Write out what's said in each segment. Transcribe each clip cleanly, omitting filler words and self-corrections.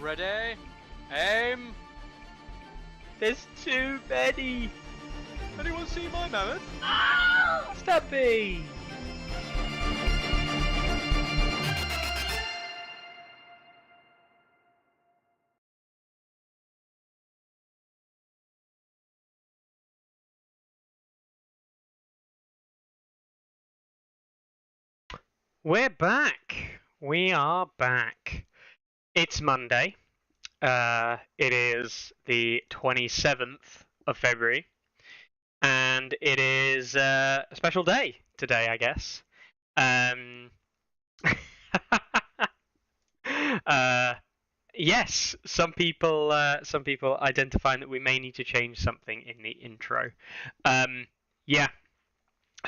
Ready? Aim! There's too many! Anyone see my mammoth? Stubby! We're back! We are back. It's Monday. It is the 27th of February. And it is a special day today, I guess. Yes, some people identifying that we may need to change something in the intro. Yeah,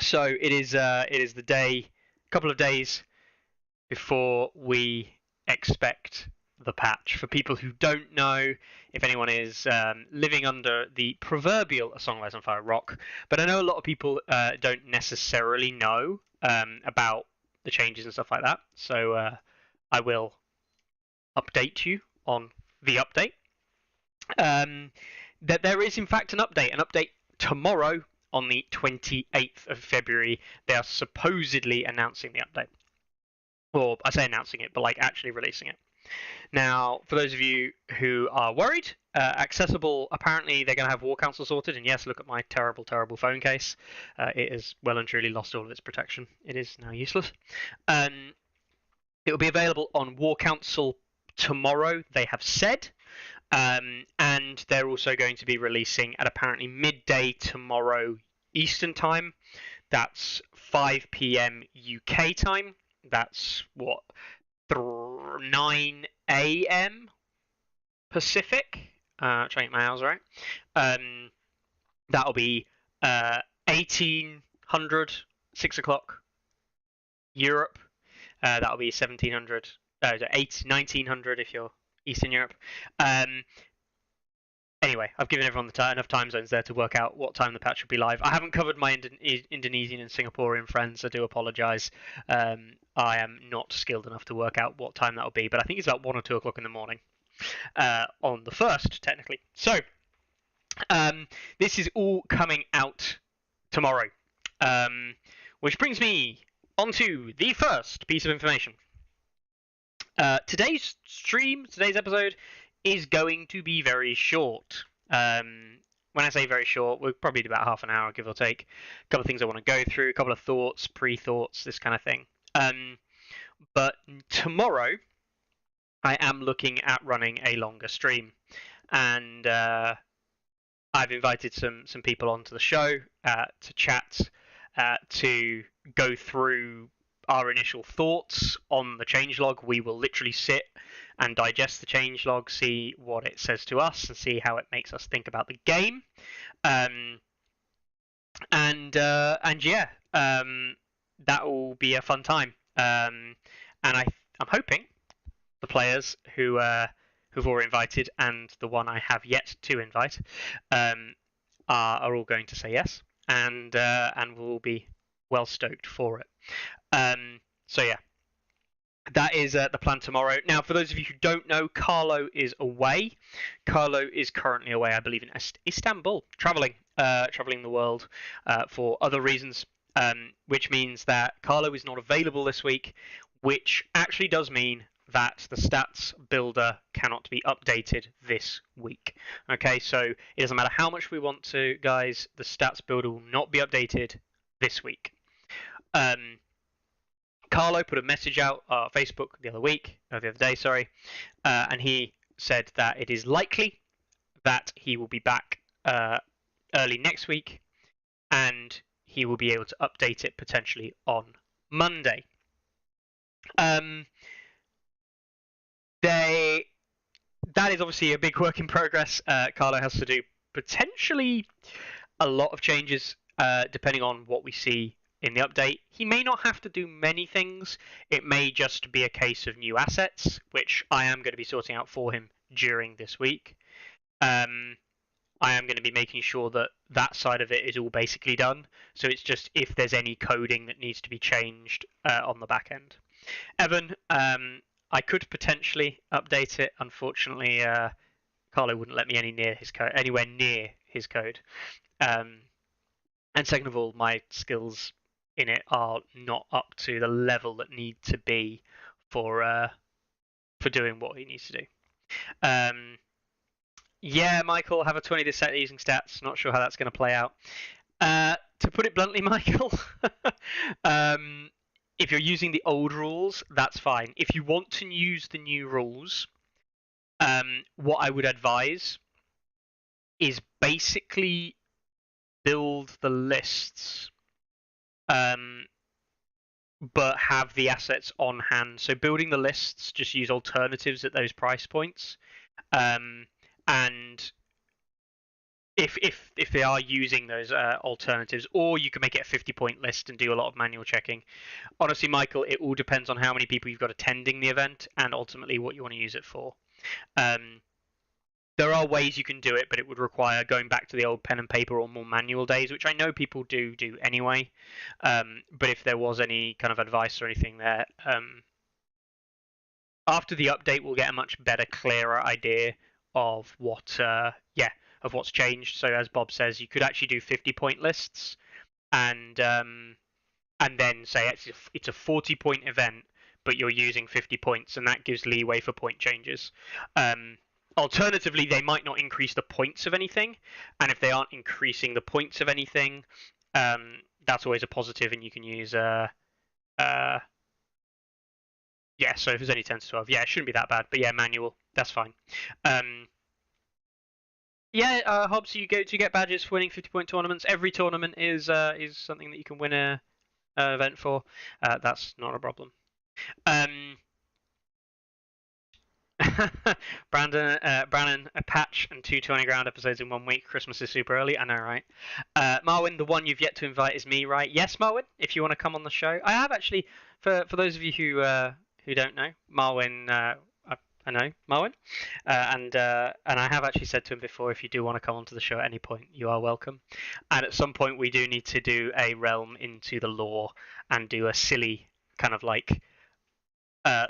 so it is the day, a couple of days before we expect the patch. For people who don't know, if anyone is living under the proverbial A Song Lies on Fire rock, but I know a lot of people don't necessarily know about the changes and stuff like that. So I will update you on the update. That there is in fact an update tomorrow on the 28th of February. They are supposedly announcing the update. Or I say announcing it, but like actually releasing it. Now, for those of you who are worried, accessible, apparently they're going to have War Council sorted, and yes, look at my terrible, terrible phone case. It has well and truly lost all of its protection. It is now useless. It will be available on War Council tomorrow, they have said, and they're also going to be releasing at apparently midday tomorrow Eastern Time. That's 5 PM UK time. That's what, 9 AM Pacific. Trying to get my hours right. That'll be 1800, 6 o'clock Europe. That'll be 1700, 1900 if you're Eastern Europe. Anyway, I've given everyone enough time zones there to work out what time the patch will be live. I haven't covered my Indonesian and Singaporean friends. I do apologise. I am not skilled enough to work out what time that will be, but I think it's about 1 or 2 o'clock in the morning on the 1st, technically. So, this is all coming out tomorrow, which brings me onto the first piece of information. Today's episode is going to be very short. When I say very short, we'll probably do about half an hour, give or take. A couple of things I want to go through, a couple of thoughts, pre-thoughts, this kind of thing. But tomorrow, I am looking at running a longer stream. And I've invited some people onto the show to chat, to go through our initial thoughts on the changelog. We will literally sit and digest the changelog, see what it says to us, and see how it makes us think about the game. And yeah, that will be a fun time. And I'm hoping the players who've already invited and the one I have yet to invite are all going to say yes, and will be well stoked for it. So yeah, that is the plan tomorrow. Now, for those of you who don't know, Carlo is away. Carlo is currently away, I believe, in Istanbul, traveling the world for other reasons, which means that Carlo is not available this week, which actually does mean that the stats builder cannot be updated this week. Okay, so it doesn't matter how much we want to, guys, the stats builder will not be updated this week. Carlo put a message out on Facebook the other day, and he said that it is likely that he will be back early next week, and he will be able to update it potentially on Monday. That is obviously a big work in progress. Carlo has to do potentially a lot of changes depending on what we see in the update. He may not have to do many things. It may just be a case of new assets, which I am going to be sorting out for him during this week. I am going to be making sure that that side of it is all basically done. So it's just if there's any coding that needs to be changed on the back end. Evan, I could potentially update it. Unfortunately, Carlo wouldn't let me anywhere near his code. And second of all, my skills in it are not up to the level that need to be for doing what he needs to do. Yeah, Michael, have a 20 this set using stats. Not sure how that's going to play out. To put it bluntly, Michael, if you're using the old rules, that's fine. If you want to use the new rules, what I would advise is basically build the lists, but have the assets on hand. So building the lists, just use alternatives at those price points, and if they are using those alternatives, or you can make it a 50-point list and do a lot of manual checking. Honestly, Michael, it all depends on how many people you've got attending the event and ultimately what you want to use it for. There are ways you can do it, but it would require going back to the old pen and paper or more manual days, which I know people do anyway. But if there was any kind of advice or anything there, after the update, we'll get a much better, clearer idea of what, of what's changed. So as Bob says, you could actually do 50-point lists, and then say it's a 40-point event, but you're using 50 points, and that gives leeway for point changes. Alternatively, they might not increase the points of anything, and if they aren't increasing the points of anything, that's always a positive, and you can use so if there's only 10 to 12, it shouldn't be that bad, but manual, that's fine. Hobbs, you get badges for winning 50-point tournaments. Every tournament is something that you can win a event for. That's not a problem. Brandon, a patch and 2 20 ground episodes in 1 week. Christmas is super early. I know, right? Marwin, the one you've yet to invite is me, right? Yes, Marwin. If you want to come on the show, I have actually. For those of you who don't know, Marwin, I know Marwin, and I have actually said to him before, if you do want to come onto the show at any point, you are welcome. And at some point, we do need to do a realm into the lore and do a silly kind of like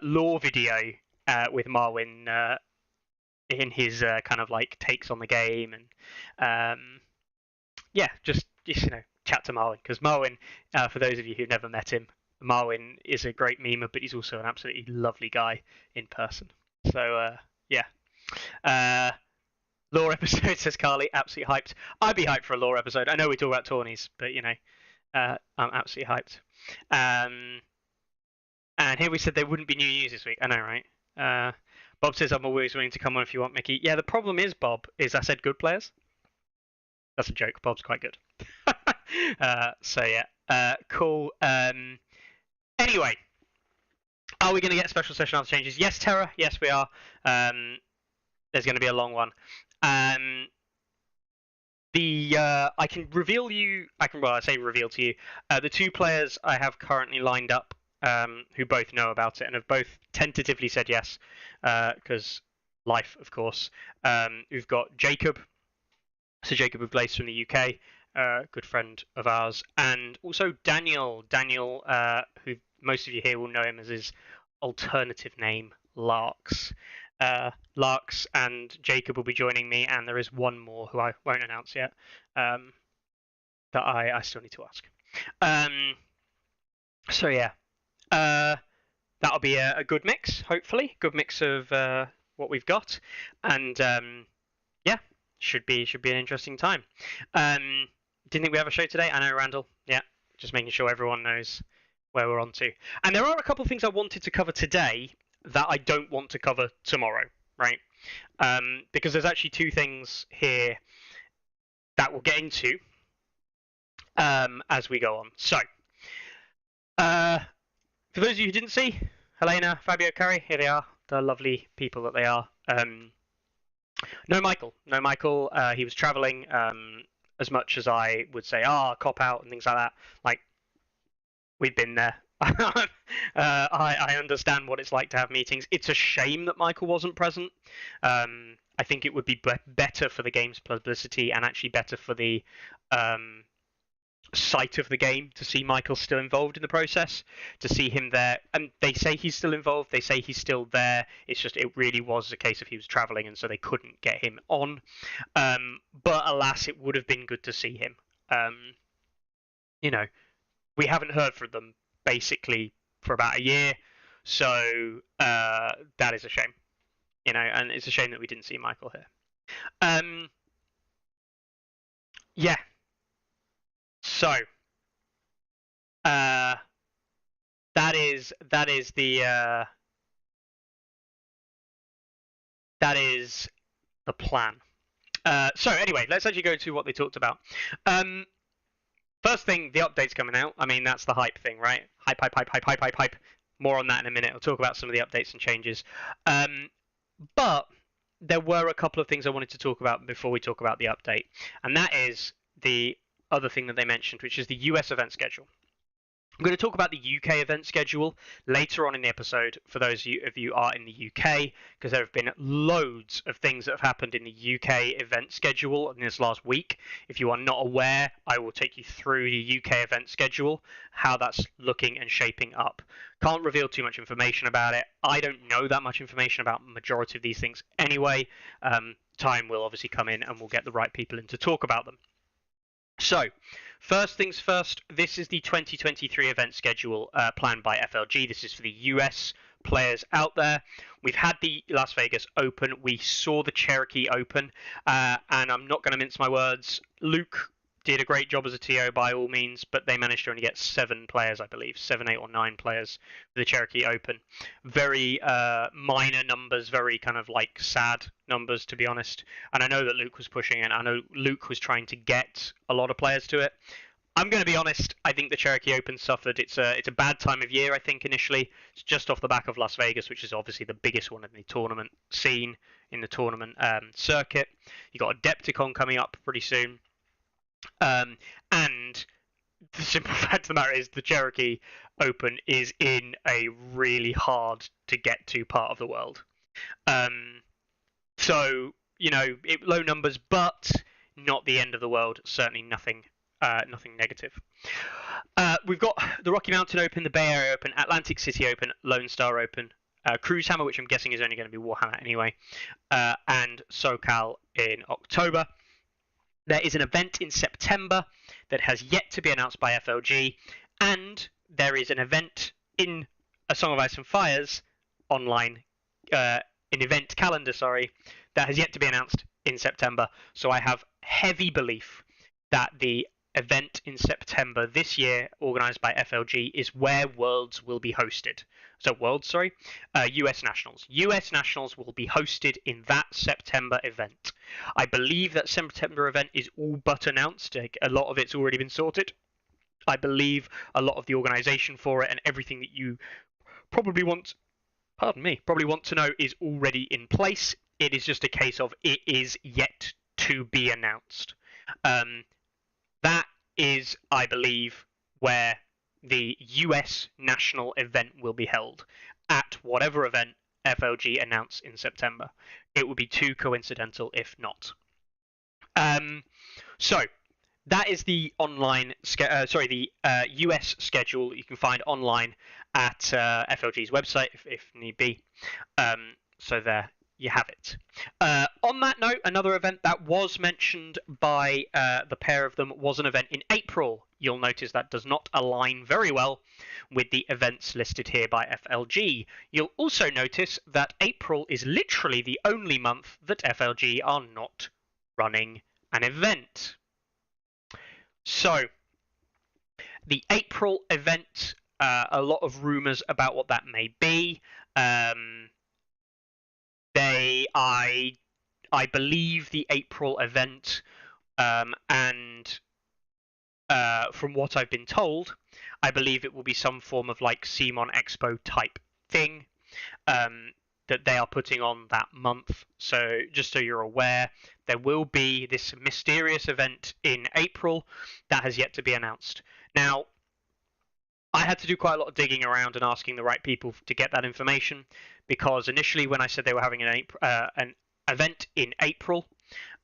lore video. With Marwin in his kind of like takes on the game, and just chat to Marwin, because Marwin, for those of you who've never met him, Marwin is a great memer, but he's also an absolutely lovely guy in person. So lore episode, says Carly, absolutely hyped. I'd be hyped for a lore episode. I know we talk about tourneys, but I'm absolutely hyped. And here we said there wouldn't be new news this week. I know, right? Bob says I'm always willing to come on if you want, Mickey. Yeah, the problem is, Bob, is I said good players. That's a joke. Bob's quite good. Cool. Anyway, are we going to get a special session after changes? Yes, Terra. Yes, we are. There's going to be a long one. I can reveal to you. I say reveal to you. The 2 players I have currently lined up, who both know about it and have both tentatively said yes, because life, of course. We've got Jacob, so Jacob of Glace from the UK, good friend of ours, and also Daniel, who most of you here will know him as his alternative name, Larks. Larks and Jacob will be joining me, and there is one more who I won't announce yet, that I still need to ask. That'll be a good mix, hopefully. Good mix of what we've got. And should be an interesting time. Didn't think we have a show today? I know, Randall. Yeah, just making sure everyone knows where we're on to. And there are a couple of things I wanted to cover today that I don't want to cover tomorrow, right? Because there's actually 2 things here that we'll get into as we go on. So, for those of you who didn't see, Helena, Fabio, Curry, here they are, the lovely people that they are. No Michael. He was traveling. As much as I would say, cop out and things like that. Like, we've been there. I understand what it's like to have meetings. It's a shame that Michael wasn't present. I think it would be better for the game's publicity and actually better for the sight of the game to see Michael still involved in the process, to see him there. And they say he's still involved. They say he's still there. It's just it really was a case of he was travelling, and so they couldn't get him on. But alas, it would have been good to see him. We haven't heard from them basically for about a year, so that is a shame. And it's a shame that we didn't see Michael here. Yeah. So that is the plan. So anyway, let's actually go to what they talked about. First thing, the update's coming out. I mean, that's the hype thing, right? Hype. More on that in a minute. I'll talk about some of the updates and changes. But there were a couple of things I wanted to talk about before we talk about the update, and that is the other thing that they mentioned, which is the US event schedule. I'm going to talk about the UK event schedule later on in the episode for those of you who are in the UK, because there have been loads of things that have happened in the UK event schedule in this last week. If you are not aware, I will take you through the UK event schedule, how that's looking and shaping up. Can't reveal too much information about it. I don't know that much information about the majority of these things anyway. Time will obviously come in and we'll get the right people in to talk about them. So, first things first, this is the 2023 event schedule planned by FLG. This is for the US players out there. We've had the Las Vegas Open. We saw the Cherokee Open. And I'm not going to mince my words. Luke did a great job as a TO by all means, but they managed to only get 7 players, I believe. 7, 8, or 9 players for the Cherokee Open. Very minor numbers, very kind of like sad numbers, to be honest. And I know that Luke was pushing it. I know Luke was trying to get a lot of players to it. I'm going to be honest, I think the Cherokee Open suffered. It's a bad time of year, I think, initially. It's just off the back of Las Vegas, which is obviously the biggest one in the tournament scene, in the tournament circuit. You got Adepticon coming up pretty soon. And the simple fact of the matter is the Cherokee Open is in a really hard to get to part of the world. So, low numbers, but not the end of the world. Certainly nothing negative. We've got the Rocky Mountain Open, the Bay Area Open, Atlantic City Open, Lone Star Open, Cruise Hammer, which I'm guessing is only going to be Warhammer anyway, and SoCal in October. There is an event in September that has yet to be announced by FLG, and there is an event in A Song of Ice and Fire's online, an event calendar, that has yet to be announced in September. So I have heavy belief that the event in September this year, organised by FLG, is where Worlds will be hosted. US Nationals. US Nationals will be hosted in that September event. I believe that September event is all but announced. A lot of it's already been sorted. I believe a lot of the organisation for it and everything that you probably want to know is already in place. It is just a case of it is yet to be announced. That is, I believe, where the US national event will be held, at whatever event FLG announce in September. It would be too coincidental if not. So that is the US schedule that you can find online at FLG's website if need be. So there you have it. On that note, another event that was mentioned by the pair of them was an event in April. You'll notice that does not align very well with the events listed here by FLG. You'll also notice that April is literally the only month that FLG are not running an event. So, the April event, a lot of rumours about what that may be. I believe the April event, and from what I've been told, I believe it will be some form of like CMON Expo type thing that they are putting on that month. So just so you're aware, there will be this mysterious event in April that has yet to be announced. Now, I had to do quite a lot of digging around and asking the right people to get that information, because initially when I said they were having an event in April,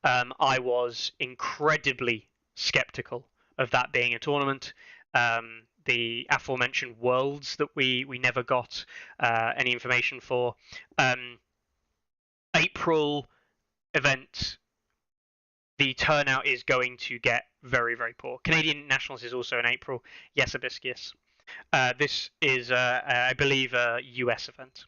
I was incredibly skeptical of that being a tournament. The aforementioned Worlds that we never got any information for. April event, the turnout is going to get very, very poor. Canadian Nationals is also in April. Yes, Hibiscus. This is, I believe, a US event.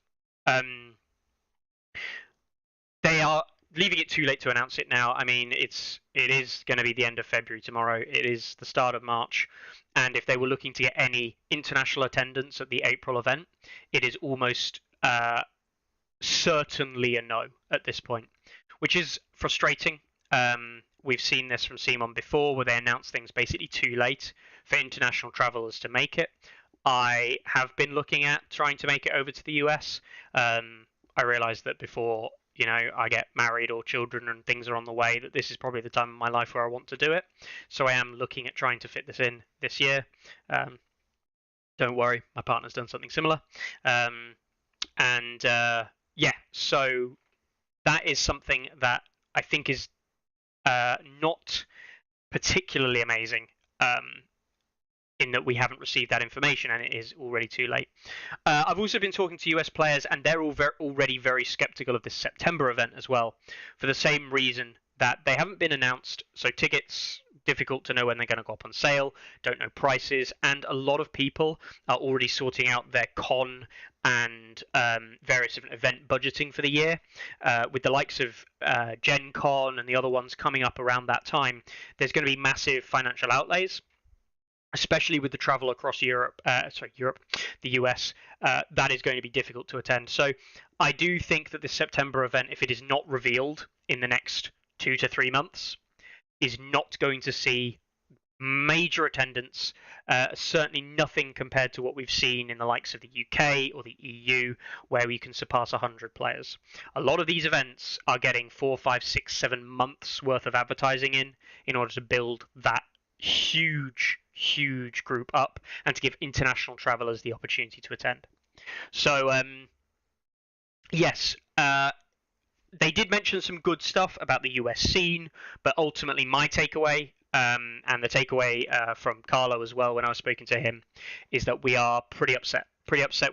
They are leaving it too late to announce it now. I mean, it is going to be the end of February tomorrow. It is the start of March, and if they were looking to get any international attendance at the April event, it is almost certainly a no at this point, which is frustrating. We've seen this from CMON before, where they announce things basically too late for international travelers to make it. I have been looking at trying to make it over to the US. I realised that before I get married or children and things are on the way, that this is probably the time of my life where I want to do it. So I am looking at trying to fit this in this year. Don't worry, my partner's done something similar. Yeah, so that is something that I think is not particularly amazing, in that we haven't received that information and it is already too late. I've also been talking to US players, and they're already very skeptical of this September event as well, for the same reason that they haven't been announced. So tickets, difficult to know when they're going to go up on sale, don't know prices, and a lot of people are already sorting out their con and various different event budgeting for the year. With the likes of Gen Con and the other ones coming up around that time, there's going to be massive financial outlays, especially with the travel across the US. That is going to be difficult to attend. So I do think that the September event, if it is not revealed in the next 2 to 3 months, is not going to see major attendance, certainly nothing compared to what we've seen in the likes of the UK or the EU, where we can surpass 100 players. A lot of these events are getting 4, 5, 6, 7 months worth of advertising in order to build that huge group up and to give international travelers the opportunity to attend. So yes, they did mention some good stuff about the US scene, but ultimately my takeaway, and the takeaway from Carlo as well when I was speaking to him, is that we are pretty upset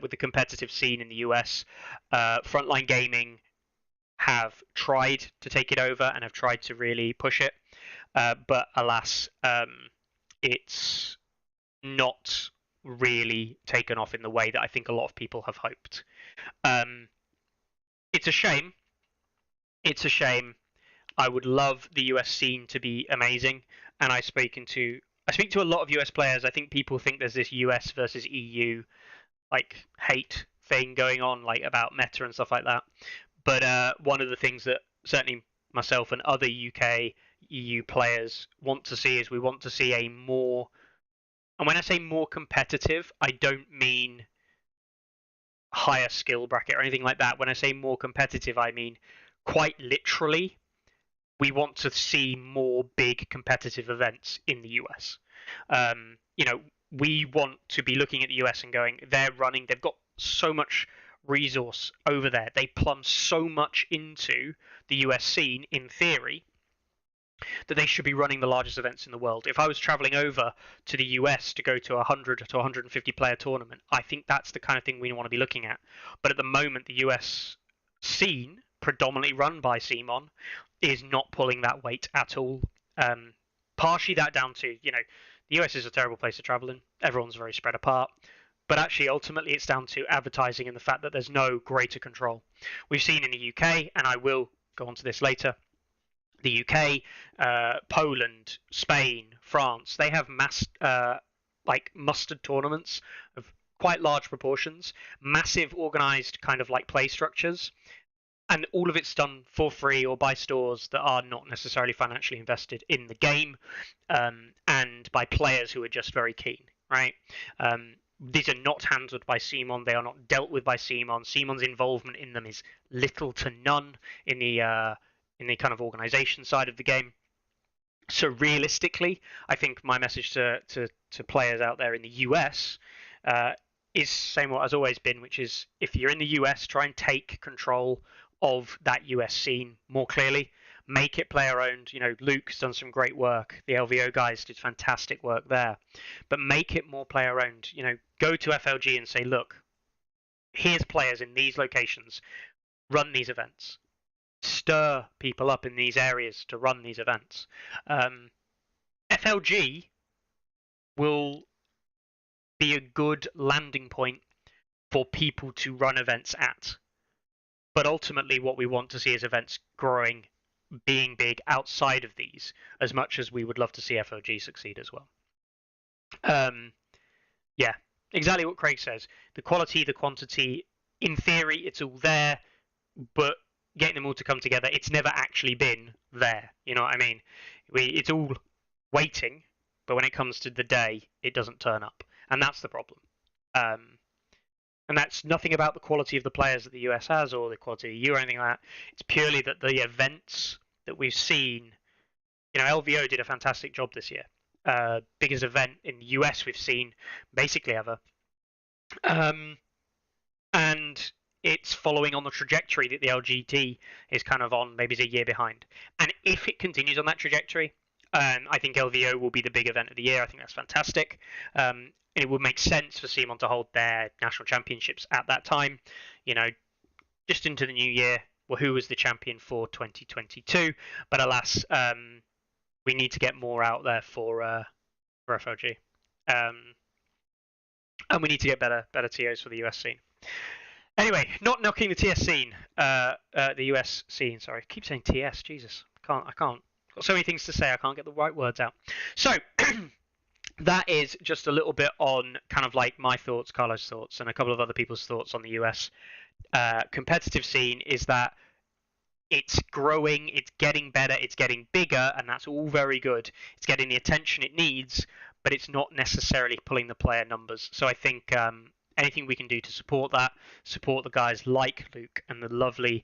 with the competitive scene in the US. Frontline Gaming have tried to take it over and have tried to really push it, but alas, it's not really taken off in the way that I think a lot of people have hoped. It's a shame. It's a shame. I would love the US scene to be amazing, and I speak to a lot of US players. I think people think there's this US versus EU hate thing going on, about meta and stuff like that. But one of the things that certainly myself and other UK EU players want to see is we want to see a more, and when I say more competitive, I don't mean higher skill bracket or anything like that. When I say more competitive, I mean quite literally, we want to see more big competitive events in the US. We want to be looking at the US and going, they've got so much resource over there. They plumb so much into the US scene, in theory, that they should be running the largest events in the world. If I was traveling over to the US to go to a 100 to 150 player tournament, I think that's the kind of thing we want to be looking at. But at the moment, the US scene, predominantly run by CMON, is not pulling that weight at all. Partially that down to, the US is a terrible place to travel in. Everyone's very spread apart. But actually, ultimately, it's down to advertising and the fact that there's no greater control. We've seen in the UK, and I will go on to this later, the UK, Poland, Spain, France, they have mustard tournaments of quite large proportions, massive organized kind of play structures, and all of it's done for free or by stores that are not necessarily financially invested in the game, and by players who are just very keen, right? These are not handled by CMON. They are not dealt with by CMON. CMON's involvement in them is little to none in the kind of organization side of the game. So realistically, I think my message to players out there in the US is same what has always been, which is if you're in the US, try and take control of that US scene more clearly. Make it player owned. Luke's done some great work. The LVO guys did fantastic work there, but make it more player owned. Go to FLG and say, look, here's players in these locations, run these events, stir people up in these areas to run these events. FLG will be a good landing point for people to run events at. But ultimately, what we want to see is events growing, being big outside of these, as much as we would love to see FLG succeed as well. Yeah, exactly what Craig says. The quality, the quantity, in theory, it's all there, but getting them all to come together, it's never actually been there. You know what I mean? It's all waiting, but when it comes to the day, it doesn't turn up, and that's the problem. And that's nothing about the quality of the players that the US has or the quality of the EU or anything like that. It's purely that the events that we've seen, LVO did a fantastic job this year. Biggest event in the US we've seen basically ever. And it's following on the trajectory that the LGT is kind of on, maybe it's a year behind. And if it continues on that trajectory, I think LVO will be the big event of the year. I think that's fantastic. It would make sense for CMON to hold their national championships at that time. Just into the new year. Well, who was the champion for 2022? But alas, we need to get more out there for FLG. And we need to get better TOs for the US scene. Anyway, not knocking the TS scene, the US scene. Sorry, I keep saying TS. Jesus, I can't. Got so many things to say, I can't get the right words out. So that is just a little bit on kind of like my thoughts, Carlos' thoughts, and a couple of other people's thoughts on the US competitive scene. Is that it's growing, it's getting better, it's getting bigger, and that's all very good. It's getting the attention it needs, but it's not necessarily pulling the player numbers. So I think anything we can do to support that, support the guys like Luke and the lovely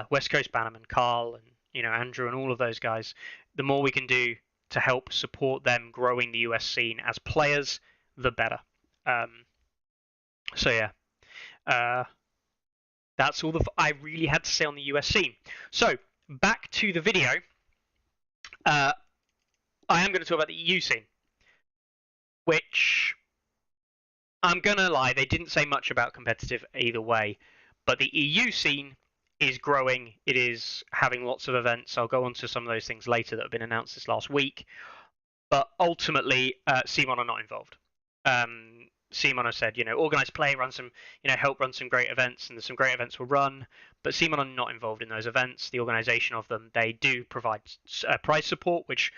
West Coast Bannerman, Carl, and Andrew, and all of those guys, the more we can do to help support them growing the US scene as players, the better. So yeah, that's all I really had to say on the US scene. So back to the video. I am going to talk about the EU scene, which I'm going to lie, they didn't say much about competitive either way, but the EU scene is growing. It is having lots of events. I'll go on to some of those things later that have been announced this last week. But ultimately, CMON are not involved. CMON has said, organize play, run some, help run some great events, and some great events will run. But CMON are not involved in those events. The organization of them, they do provide prize support, which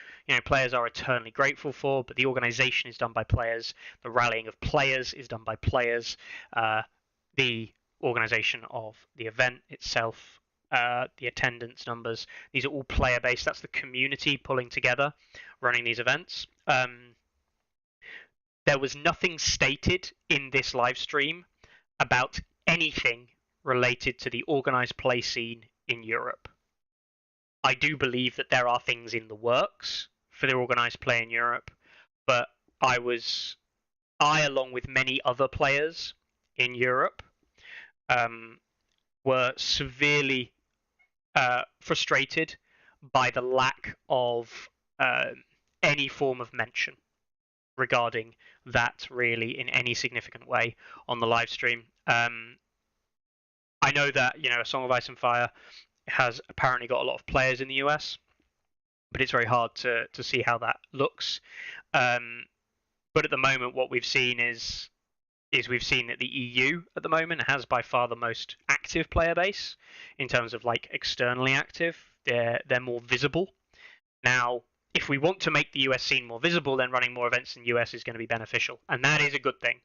players are eternally grateful for. But the organization is done by players. The rallying of players is done by players. The organization of the event itself, the attendance numbers, these are all player based. That's the community pulling together, running these events. There was nothing stated in this live stream about anything related to the organized play scene in Europe. I do believe that there are things in the works for the organized play in Europe, but I, along with many other players in Europe, were severely frustrated by the lack of any form of mention regarding that really in any significant way on the live stream. I know that A Song of Ice and Fire has apparently got a lot of players in the US, but it's very hard to see how that looks. But at the moment, what we've seen is we've seen that the EU at the moment has by far the most active player base in terms of like externally active. They're more visible. Now, if we want to make the US scene more visible, then running more events in the US is going to be beneficial, and that is a good thing.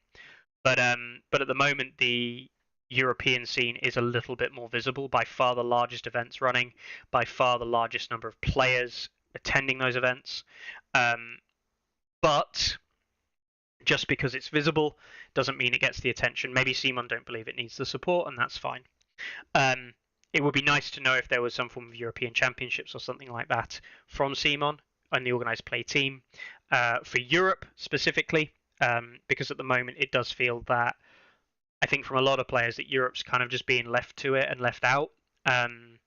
But at the moment, the European scene is a little bit more visible. By far the largest events running, by far the largest number of players attending those events. But just because it's visible doesn't mean it gets the attention. Maybe CMON don't believe it needs the support, and that's fine. It would be nice to know if there was some form of European Championships or something like that from CMON and the organised play team for Europe specifically, because at the moment it does feel that I think from a lot of players that Europe's kind of just being left to it and left out. And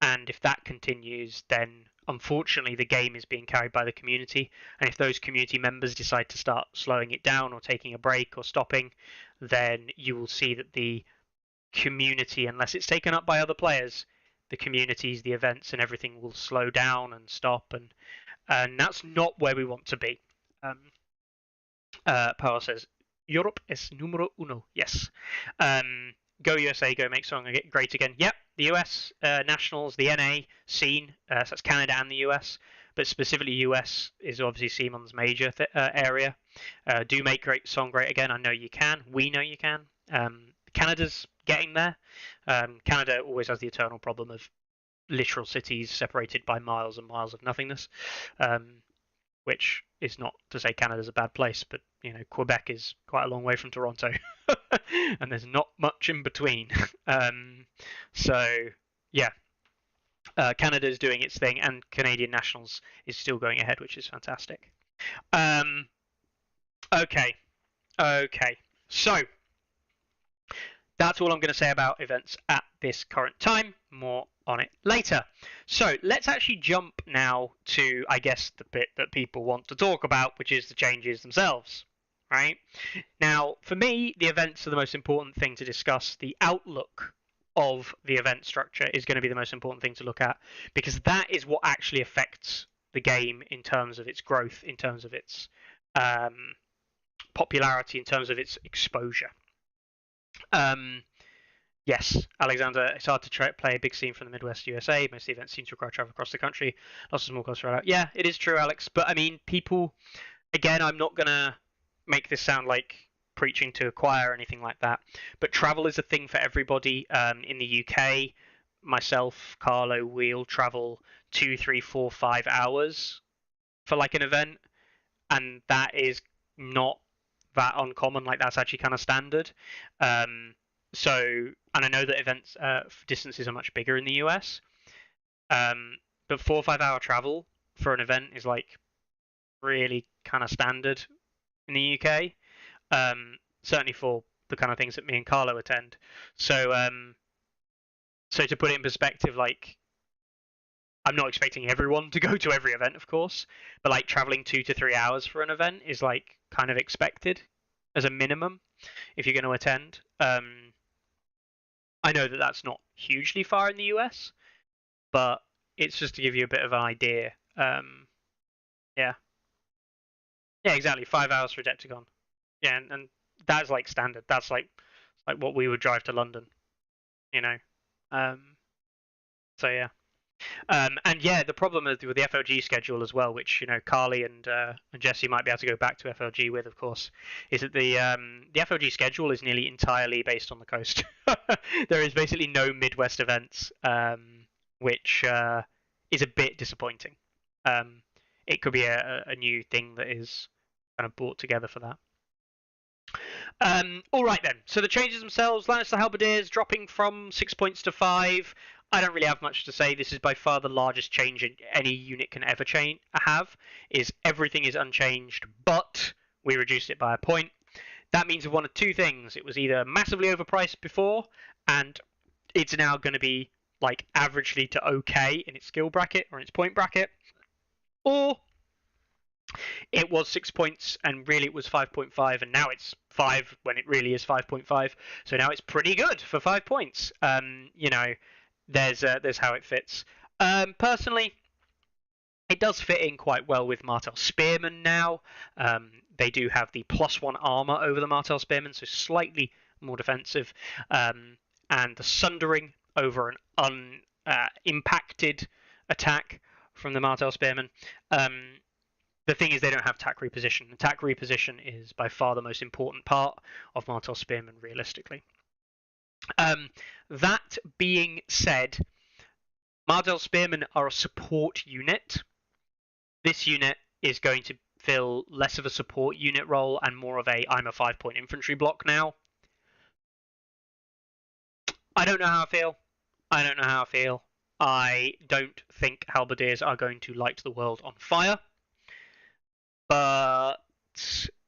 And if that continues, then unfortunately the game is being carried by the community. And if those community members decide to start slowing it down or taking a break or stopping, then you will see that the community, unless it's taken up by other players, the communities, the events, and everything will slow down and stop, and that's not where we want to be. Power says, Europe es número uno. Yes. Go USA, go make song great again. Yep, the US nationals, the NA scene, so that's Canada and the US, but specifically US is obviously Simon's major area. Do make great song great again. I know you can. We know you can. Canada's getting there. Canada always has the eternal problem of literal cities separated by miles and miles of nothingness, which is not to say Canada's a bad place, but Quebec is quite a long way from Toronto, and there's not much in between. So yeah, Canada is doing its thing, and Canadian Nationals is still going ahead, which is fantastic. Okay, so that's all I'm going to say about events at this current time. More on it later. So let's actually jump now to, I guess, the bit that people want to talk about, which is the changes themselves. Right? Now, for me, the events are the most important thing to discuss. The outlook of the event structure is going to be the most important thing to look at, because that is what actually affects the game in terms of its growth, in terms of its popularity, in terms of its exposure. Yes, Alexander, it's hard to play a big scene from the Midwest USA. Most of the events seem to require travel across the country. Lots of small costs right out. Yeah, it is true, Alex. But I mean, people, again, I'm not going to make this sound like preaching to a choir or anything like that. But travel is a thing for everybody. In the UK, myself, Carlo, we'll travel 2, 3, 4, 5 hours for like an event. And that is not that uncommon. Like, that's actually kind of standard. So, and I know that events distances are much bigger in the US, but 4 or 5 hour travel for an event is like really kind of standard in the UK. Certainly for the kind of things that me and Carlo attend. So, so to put it in perspective, like, I'm not expecting everyone to go to every event, of course, but like traveling 2 to 3 hours for an event is like kind of expected as a minimum if you're going to attend. I know that that's not hugely far in the US, but it's just to give you a bit of an idea. Yeah. Yeah, exactly. 5 hours for Adepticon. Yeah, and that's like standard. That's like what we would drive to London, you know. So yeah. And yeah, the problem with the FLG schedule as well, which Carly and Jesse might be able to go back to FLG with, of course, is that the FLG schedule is nearly entirely based on the coast. There is basically no Midwest events, which is a bit disappointing. It could be a new thing that is kind of brought together for that. All right then. So the changes themselves: Lannister Halberdiers dropping from 6 points to 5. I don't really have much to say. This is by far the largest change any unit can ever have. Is everything is unchanged, but we reduced it by a point. That means one of two things: it was either massively overpriced before, and it's now going to be like averagely to okay in its skill bracket or in its point bracket, or it was 6 points and really it was 5.5, and now it's 5 when it really is 5.5. So now it's pretty good for 5 points. There's how it fits. Personally, it does fit in quite well with Martel Spearmen now. They do have the +1 armor over the Martel Spearmen, so slightly more defensive, and the Sundering over an unimpacted attack from the Martel Spearmen. The thing is, they don't have attack reposition. Attack reposition is by far the most important part of Martel Spearmen, realistically. That being said, Martel Spearmen are a support unit. This unit is going to fill less of a support unit role and more of I'm a 5-point infantry block now. I don't know how I feel. I don't think Halberdiers are going to light the world on fire. But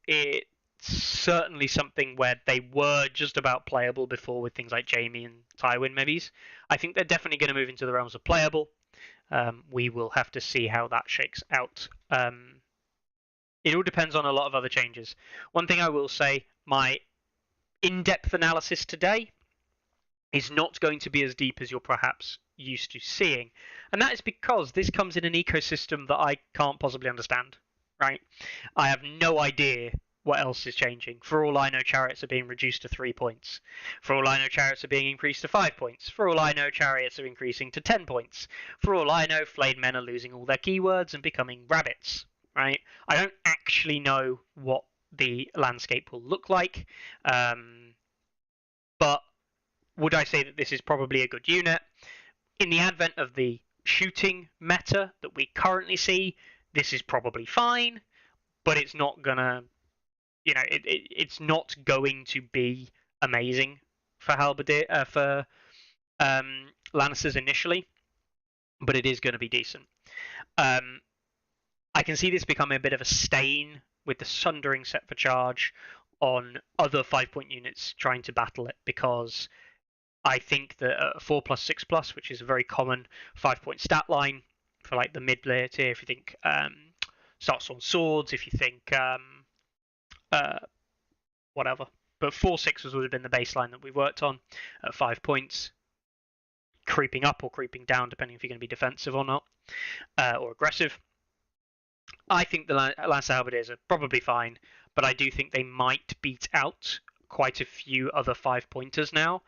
it's certainly something where they were just about playable before with things like Jamie and Tywin Mebbies. I think they're definitely going to move into the realms of playable. We will have to see how that shakes out. It all depends on a lot of other changes. One thing I will say, my in-depth analysis today is not going to be as deep as you're perhaps used to seeing. And that is because this comes in an ecosystem that I can't possibly understand, right? I have no idea what else is changing. For all I know, chariots are being reduced to 3 points. For all I know, chariots are being increased to 5 points. For all I know, chariots are increasing to 10 points. For all I know, flayed men are losing all their keywords and becoming rabbits, right? I don't actually know what the landscape will look like, but would I say that this is probably a good unit? In the advent of the shooting meta that we currently see, this is probably fine, but it's not gonna, it's not going to be amazing for Lannisters initially, but it is going to be decent. I can see this becoming a bit of a stain with the Sundering set for charge on other 5-point units trying to battle it, because I think that 4+6+, which is a very common 5-point stat line for like the mid-layer tier, if you think starts on swords, if you think whatever, but 4/6s would have been the baseline that we worked on at 5 points, creeping up or creeping down depending if you're going to be defensive or not, or aggressive. I think the Lancer Halberdiers are probably fine, but I do think they might beat out quite a few other 5-pointers now,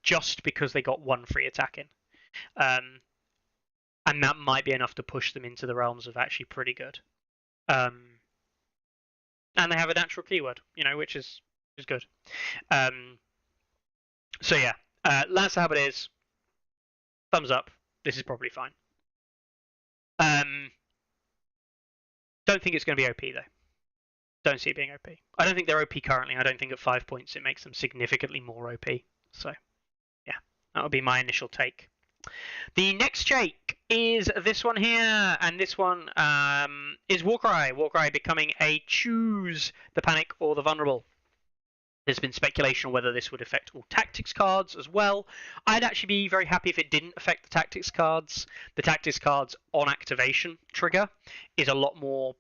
just because they got 1 free attack in. And that might be enough to push them into the realms of actually pretty good. And they have a natural keyword, which is good. So yeah, Lancer Halberdiers, thumbs up. This is probably fine. Don't think it's going to be OP though. Don't see it being OP. I don't think they're OP currently. I don't think at 5 points it makes them significantly more OP. So yeah, that would be my initial take. The next take is this one here, and this one is Warcry. Warcry becoming a choose the panic or the vulnerable. There's been speculation on whether this would affect all tactics cards as well. I'd actually be very happy if it didn't affect the tactics cards. The tactics cards on activation trigger is a lot more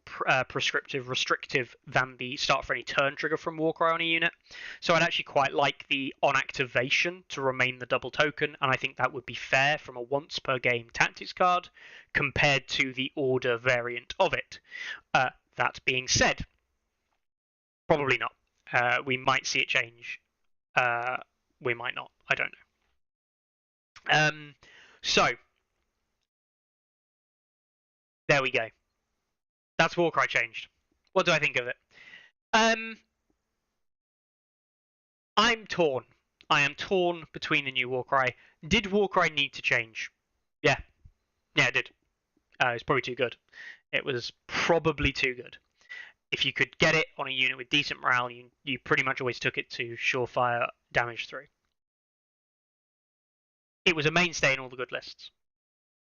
prescriptive, restrictive than the start for any turn trigger from Warcry on a unit. So I'd actually quite like the on activation to remain the double token, and I think that would be fair from a once per game tactics card compared to the order variant of it. That being said, probably not. We might see it change. We might not. I don't know. So there we go. That's Warcry changed. What do I think of it? I'm torn. I am torn between the new Warcry. Did Warcry need to change? Yeah. Yeah, it did. It's probably too good. It was probably too good. If you could get it on a unit with decent morale, you pretty much always took it to surefire damage through. It was a mainstay in all the good lists.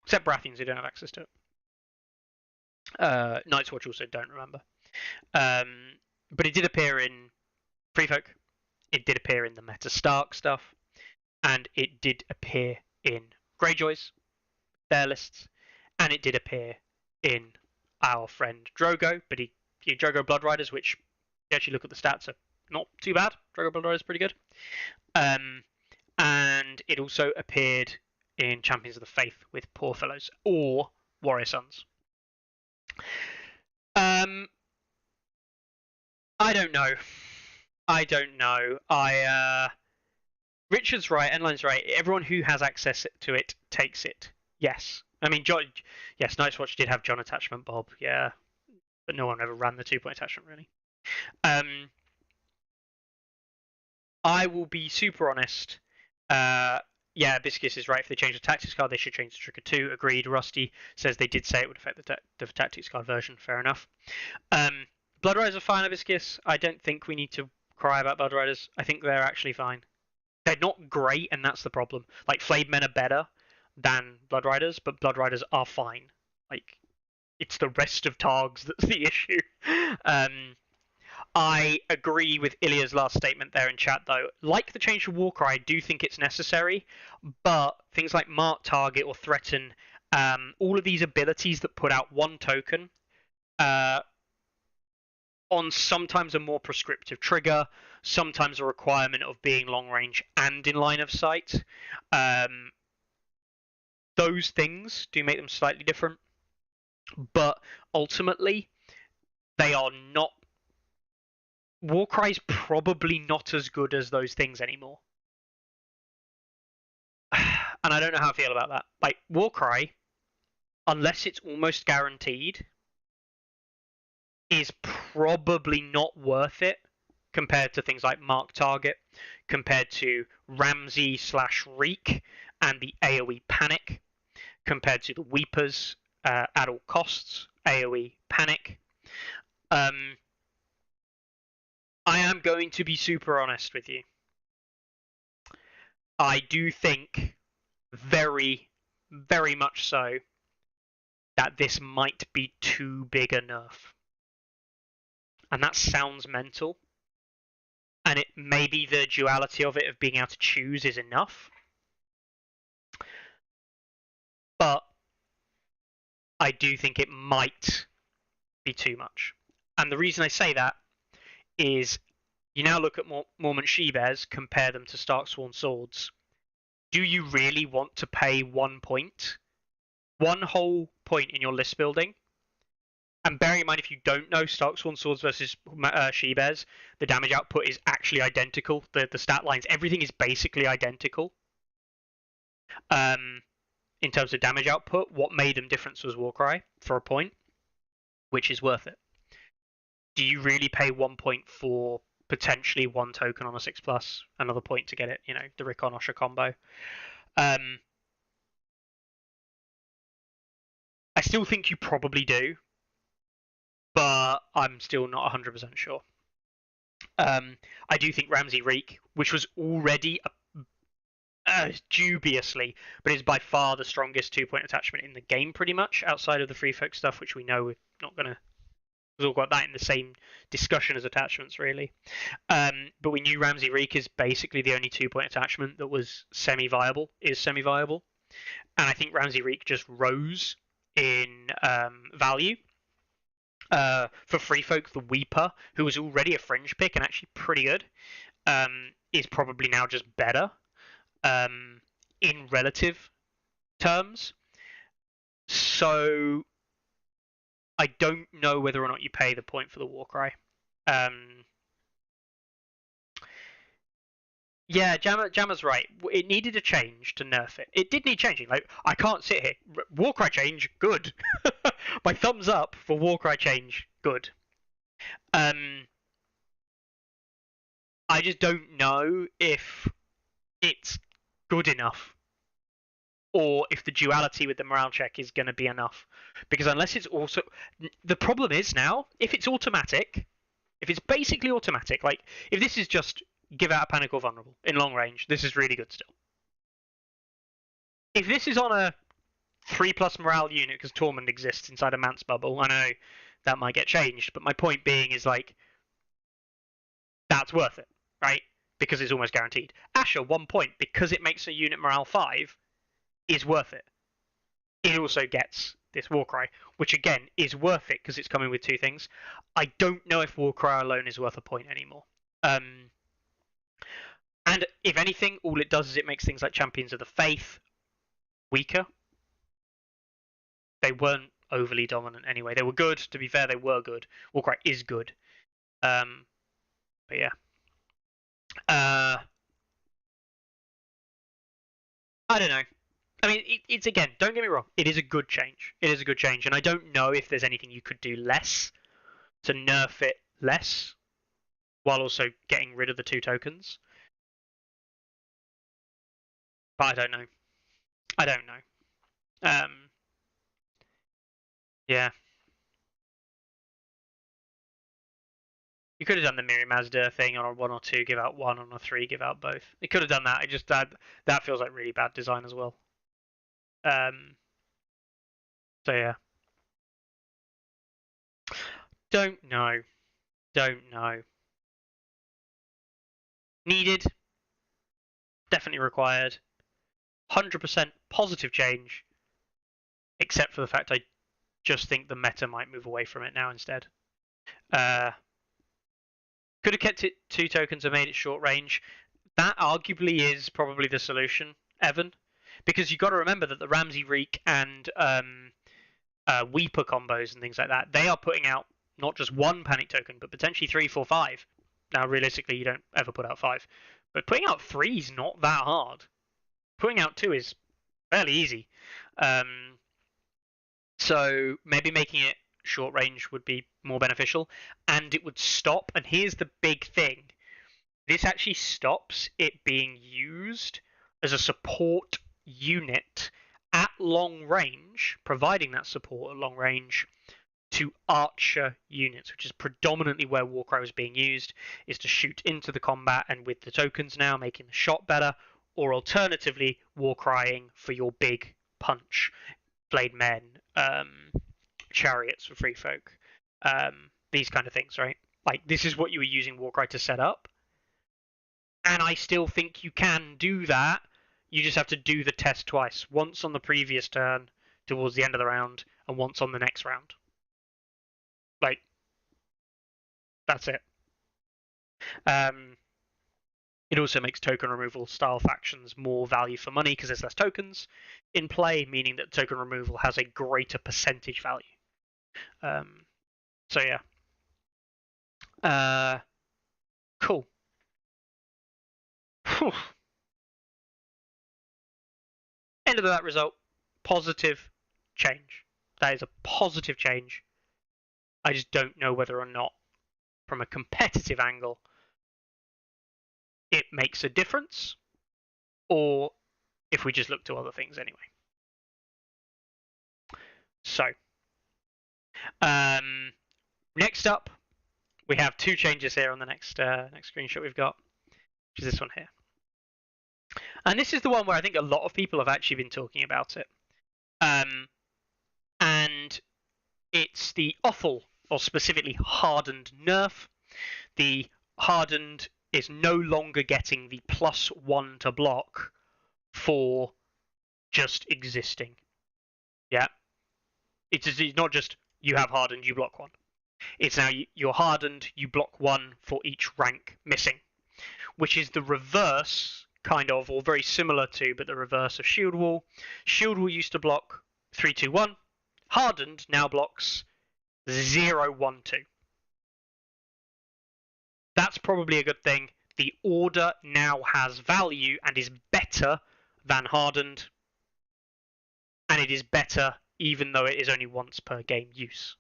Except Baratheons, who don't have access to it. Night's Watch also don't remember. But it did appear in Free Folk. It did appear in the Meta Stark stuff. And it did appear in Greyjoys, their lists. And it did appear in our friend Drogo, but Drogo Blood Riders, which, if you actually look at the stats, are not too bad. Drogo Blood Riders is pretty good. And it also appeared in Champions of the Faith with Poor Fellows or Warrior Sons. I don't know. Richard's right, Enline's right. Everyone who has access to it takes it. Yes. I mean, yes, Night's Watch did have John Attachment Bob, yeah. But no one ever ran the 2-point attachment, really. I will be super honest. Yeah, Biscus is right. If they change the tactics card, they should change the trigger too. Agreed. Rusty says they did say it would affect the tactics card version. Fair enough. Blood Riders are fine, Biscus. I don't think we need to cry about Blood Riders. I think they're actually fine. They're not great, and that's the problem. Like, Flayed Men are better than Blood Riders, but Blood Riders are fine. Like, it's the rest of Targs that's the issue. I agree with Ilya's last statement there in chat, though. Like the change to Warcry, I do think it's necessary, but things like Mark Target or Threaten, all of these abilities that put out one token on sometimes a more prescriptive trigger, sometimes a requirement of being long range and in line of sight. Those things do make them slightly different, but ultimately they are not. Warcry's probably not as good as those things anymore. And I don't know how I feel about that. Like, Warcry, unless it's almost guaranteed, is probably not worth it compared to things like Mark Target, compared to Ramsey/Reek and the AoE Panic, compared to the Weepers at all costs, AoE Panic. I am going to be super honest with you. I do think very, very much so that this might be too big a nerf. And that sounds mental. And it maybe the duality of it of being able to choose is enough. But I do think it might be too much. And the reason I say that is you now look at Mormont She-Bears, compare them to Starksworn Swords. Do you really want to pay 1 point? One whole point in your list building? And bearing in mind, if you don't know, Starksworn Swords versus She-Bears, the damage output is actually identical. The stat lines, everything is basically identical. In terms of damage output, what made them different was Warcry for a point, which is worth it. Do you really pay 1 point for potentially one token on a 6+, another point to get it, the Rickon Osher combo? I still think you probably do, but I'm still not 100% sure. I do think Ramsey Reek, which was already dubiously, but is by far the strongest 2-point attachment in the game, pretty much, outside of the free folk stuff, which we know we're not going to. We've all got that in the same discussion as attachments, really. But we knew Ramsey Reek is basically the only 2-point attachment that was semi-viable. And I think Ramsey Reek just rose in value. For free folk, the Weeper, who was already a fringe pick and actually pretty good, is probably now just better in relative terms. So I don't know whether or not you pay the point for the Warcry. Yeah, Jammer's right. It needed a change to nerf it. It did need changing. Like, I can't sit here. Warcry change, good. My thumbs up for Warcry change, good. I just don't know if it's good enough, or if the duality with the morale check is going to be enough. Because unless it's also... The problem is now, if it's automatic, if it's basically automatic, like, if this is just give out a panic or vulnerable in long range, this is really good still. If this is on a 3+ morale unit, because Torment exists inside a Mance bubble, I know that might get changed, but my point being is, like, that's worth it, right? Because it's almost guaranteed. Asher, 1 point, because it makes a unit morale 5, is worth it. It also gets this Warcry, which again is worth it because it's coming with 2 things. I don't know if Warcry alone is worth a point anymore. And if anything, all it does is it makes things like Champions of the Faith weaker. They weren't overly dominant anyway. They were good, to be fair, they were good. Warcry is good. But yeah. I don't know. I mean, it's again, don't get me wrong, it is a good change. It is a good change, and I don't know if there's anything you could do less to nerf it less while also getting rid of the 2 tokens. But I don't know. I don't know. Yeah. You could have done the Miri Mazda thing on a 1 or 2, give out 1, on a 3, give out both. You could have done that. It just that feels like really bad design as well. So yeah. Don't know. Don't know. Needed. Definitely required. 100% positive change. Except for the fact I just think the meta might move away from it now instead. Could have kept it 2 tokens and made it short range. That arguably is probably the solution, Evan. Because you've got to remember that the Ramsey Reek and Weeper combos and things like that, they are putting out not just 1 panic token, but potentially 3, 4, 5. Now, realistically, you don't ever put out 5. But putting out 3 is not that hard. Putting out 2 is fairly easy. So maybe making it short range would be more beneficial. And it would stop, and here's the big thing. This actually stops it being used as a support unit at long range, providing that support at long range to archer units, which is predominantly where Warcry is being used, is to shoot into the combat and with the tokens now making the shot better, or alternatively Warcrying for your big punch, Blade Men, chariots for free folk, these kind of things, right? Like this is what you were using Warcry to set up. And I still think you can do that. You just have to do the test twice. Once on the previous turn, towards the end of the round, and once on the next round. Like, that's it. It also makes token removal style factions more value for money because there's less tokens in play, meaning that token removal has a greater percentage value. So yeah. Cool. Whew. End of that result, positive change. That is a positive change. I just don't know whether or not, from a competitive angle, it makes a difference, or if we just look to other things anyway. So, next up, we have 2 changes here on the next screenshot we've got, which is this one here. And this is the one where I think a lot of people have actually been talking about it. And it's the awful, or specifically hardened nerf. The hardened is no longer getting the +1 to block for just existing. Yeah. It's not just you have hardened, you block 1. It's now you're hardened, you block 1 for each rank missing, which is the reverse, kind of, or very similar to, but the reverse of Shield Wall. Shield Wall used to block 3, 2, 1. Hardened now blocks 0, 1, 2. That's probably a good thing. The order now has value and is better than hardened, and it is better even though it is only once per game use.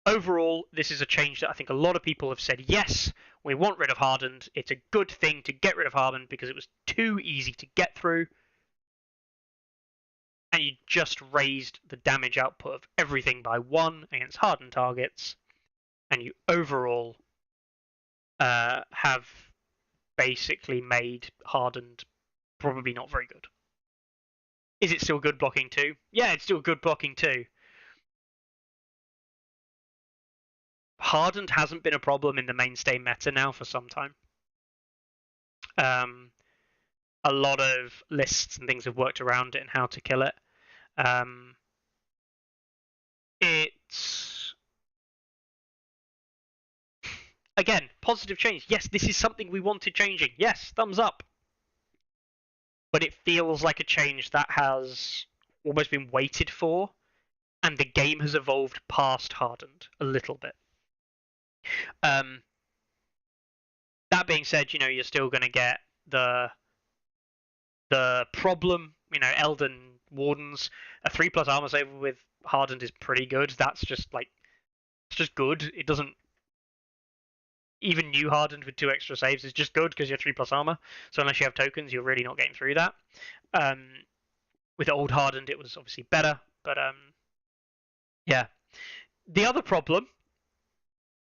Overall, this is a change that I think a lot of people have said, yes, we want rid of hardened. It's a good thing to get rid of hardened because it was too easy to get through. And you just raised the damage output of everything by 1 against hardened targets. And you overall have basically made hardened probably not very good. Is it still good blocking 2? Yeah, it's still good blocking 2. Hardened hasn't been a problem in the mainstay meta now for some time. A lot of lists and things have worked around it and how to kill it. It's again positive change. Yes, this is something we wanted changing. Yes, thumbs up. But it feels like a change that has almost been waited for, and the game has evolved past hardened a little bit. That being said, you're still going to get the problem. Elden Wardens, a 3+ armor save with hardened is pretty good. That's just it's just good. It doesn't even new hardened with 2 extra saves is just good because you're 3+ armor. So unless you have tokens, you're really not getting through that. With old hardened, it was obviously better, but yeah. The other problem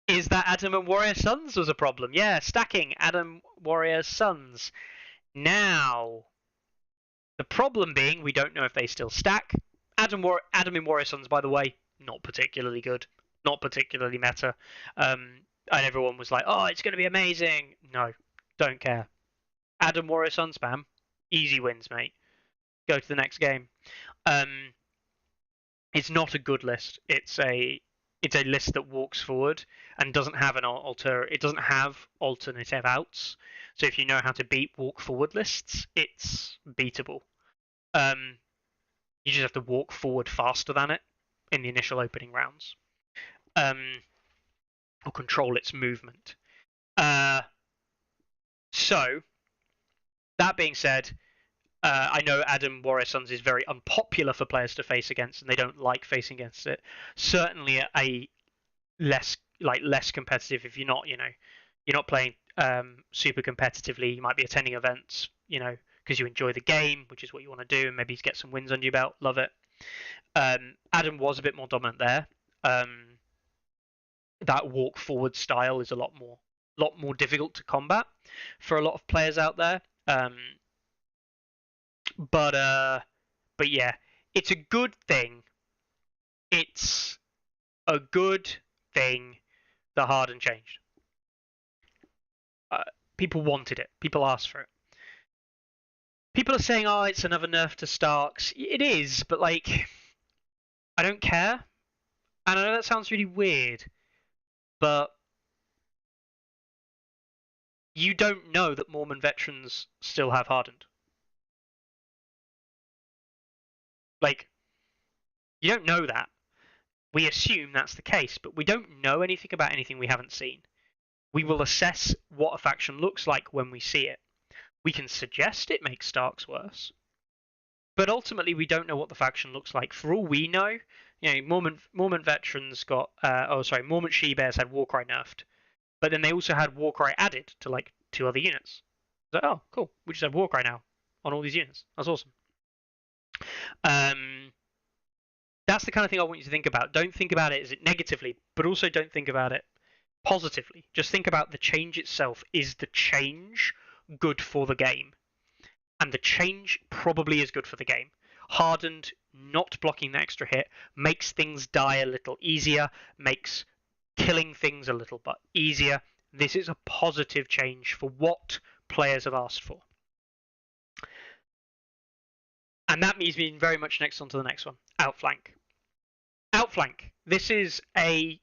is that Adam and Warrior Sons was a problem. Yeah, stacking Adam Warrior Sons. Now, the problem being we don't know if they still stack. Adam in Warrior Sons, by the way, not particularly good, not particularly meta. and everyone was like, "Oh, it's going to be amazing." No, don't care. Adam Warrior Sun spam, easy wins, mate. Go to the next game. It's not a good list. It's a list that walks forward and doesn't have it doesn't have alternative outs. So if you know how to beat walk forward lists, it's beatable. You just have to walk forward faster than it in the initial opening rounds, or control its movement. So that being said, I know Adam Warrior Sons is very unpopular for players to face against, and they don't like facing against it. Certainly, a less competitive. If you're not, you're not playing super competitively. You might be attending events, because you enjoy the game, which is what you want to do, and maybe get some wins under your belt. Love it. Adam was a bit more dominant there. That walk forward style is a lot more difficult to combat for a lot of players out there. But yeah, it's a good thing. It's a good thing that Hardened changed. People wanted it. People asked for it. People are saying, "Oh, it's another nerf to Starks." It is, but like, I don't care. And I know that sounds really weird, but you don't know that Mormon veterans still have Hardened. Like, you don't know that. We assume that's the case, but we don't know anything about anything we haven't seen. We will assess what a faction looks like when we see it. We can suggest it makes Starks worse, but ultimately we don't know what the faction looks like. For all we know, Mormon veterans got Mormon She-Bears had Warcry nerfed, but then they also had Warcry added to like 2 other units. So, oh, cool, we just have Warcry now on all these units. That's awesome. That's the kind of thing I want you to think about. Don't think about it as it negatively, but also don't think about it positively. Just think about the change itself. Is the change good for the game? And the change probably is good for the game. Hardened, not blocking the extra hit, makes things die a little easier, makes killing things a little bit easier. This is a positive change for what players have asked for. And that means being very much next on to the next one. Outflank. Outflank. This is again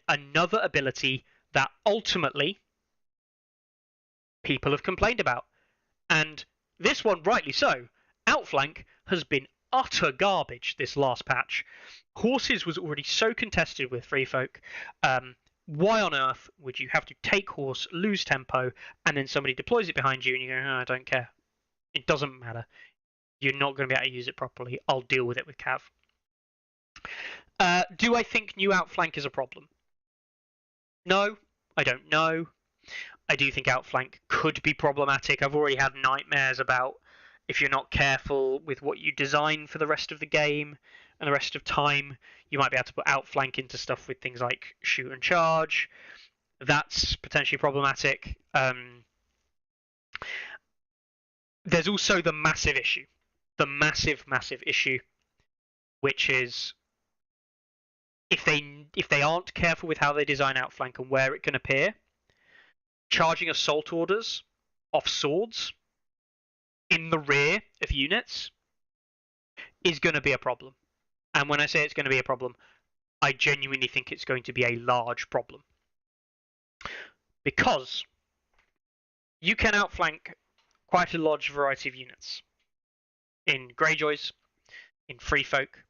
another ability that ultimately people have complained about. And this one, rightly so. Outflank has been utter garbage this last patch. Horses was already so contested with free folk. Why on earth would you have to take horse, lose tempo, and then somebody deploys it behind you and you go, oh, I don't care. It doesn't matter. You're not going to be able to use it properly. I'll deal with it with Cav. Do I think new Outflank is a problem? No, I don't know. I do think Outflank could be problematic. I've already had nightmares about if you're not careful with what you design for the rest of the game and the rest of time, you might be able to put Outflank into stuff with things like shoot and charge. That's potentially problematic. There's also the massive issue. The massive issue, which is if they aren't careful with how they design Outflank and where it can appear, charging assault orders off swords in the rear of units is going to be a problem. And when I say it's going to be a problem, I genuinely think it's going to be a large problem. Because you can outflank quite a large variety of units. In Greyjoys, in Free Folk,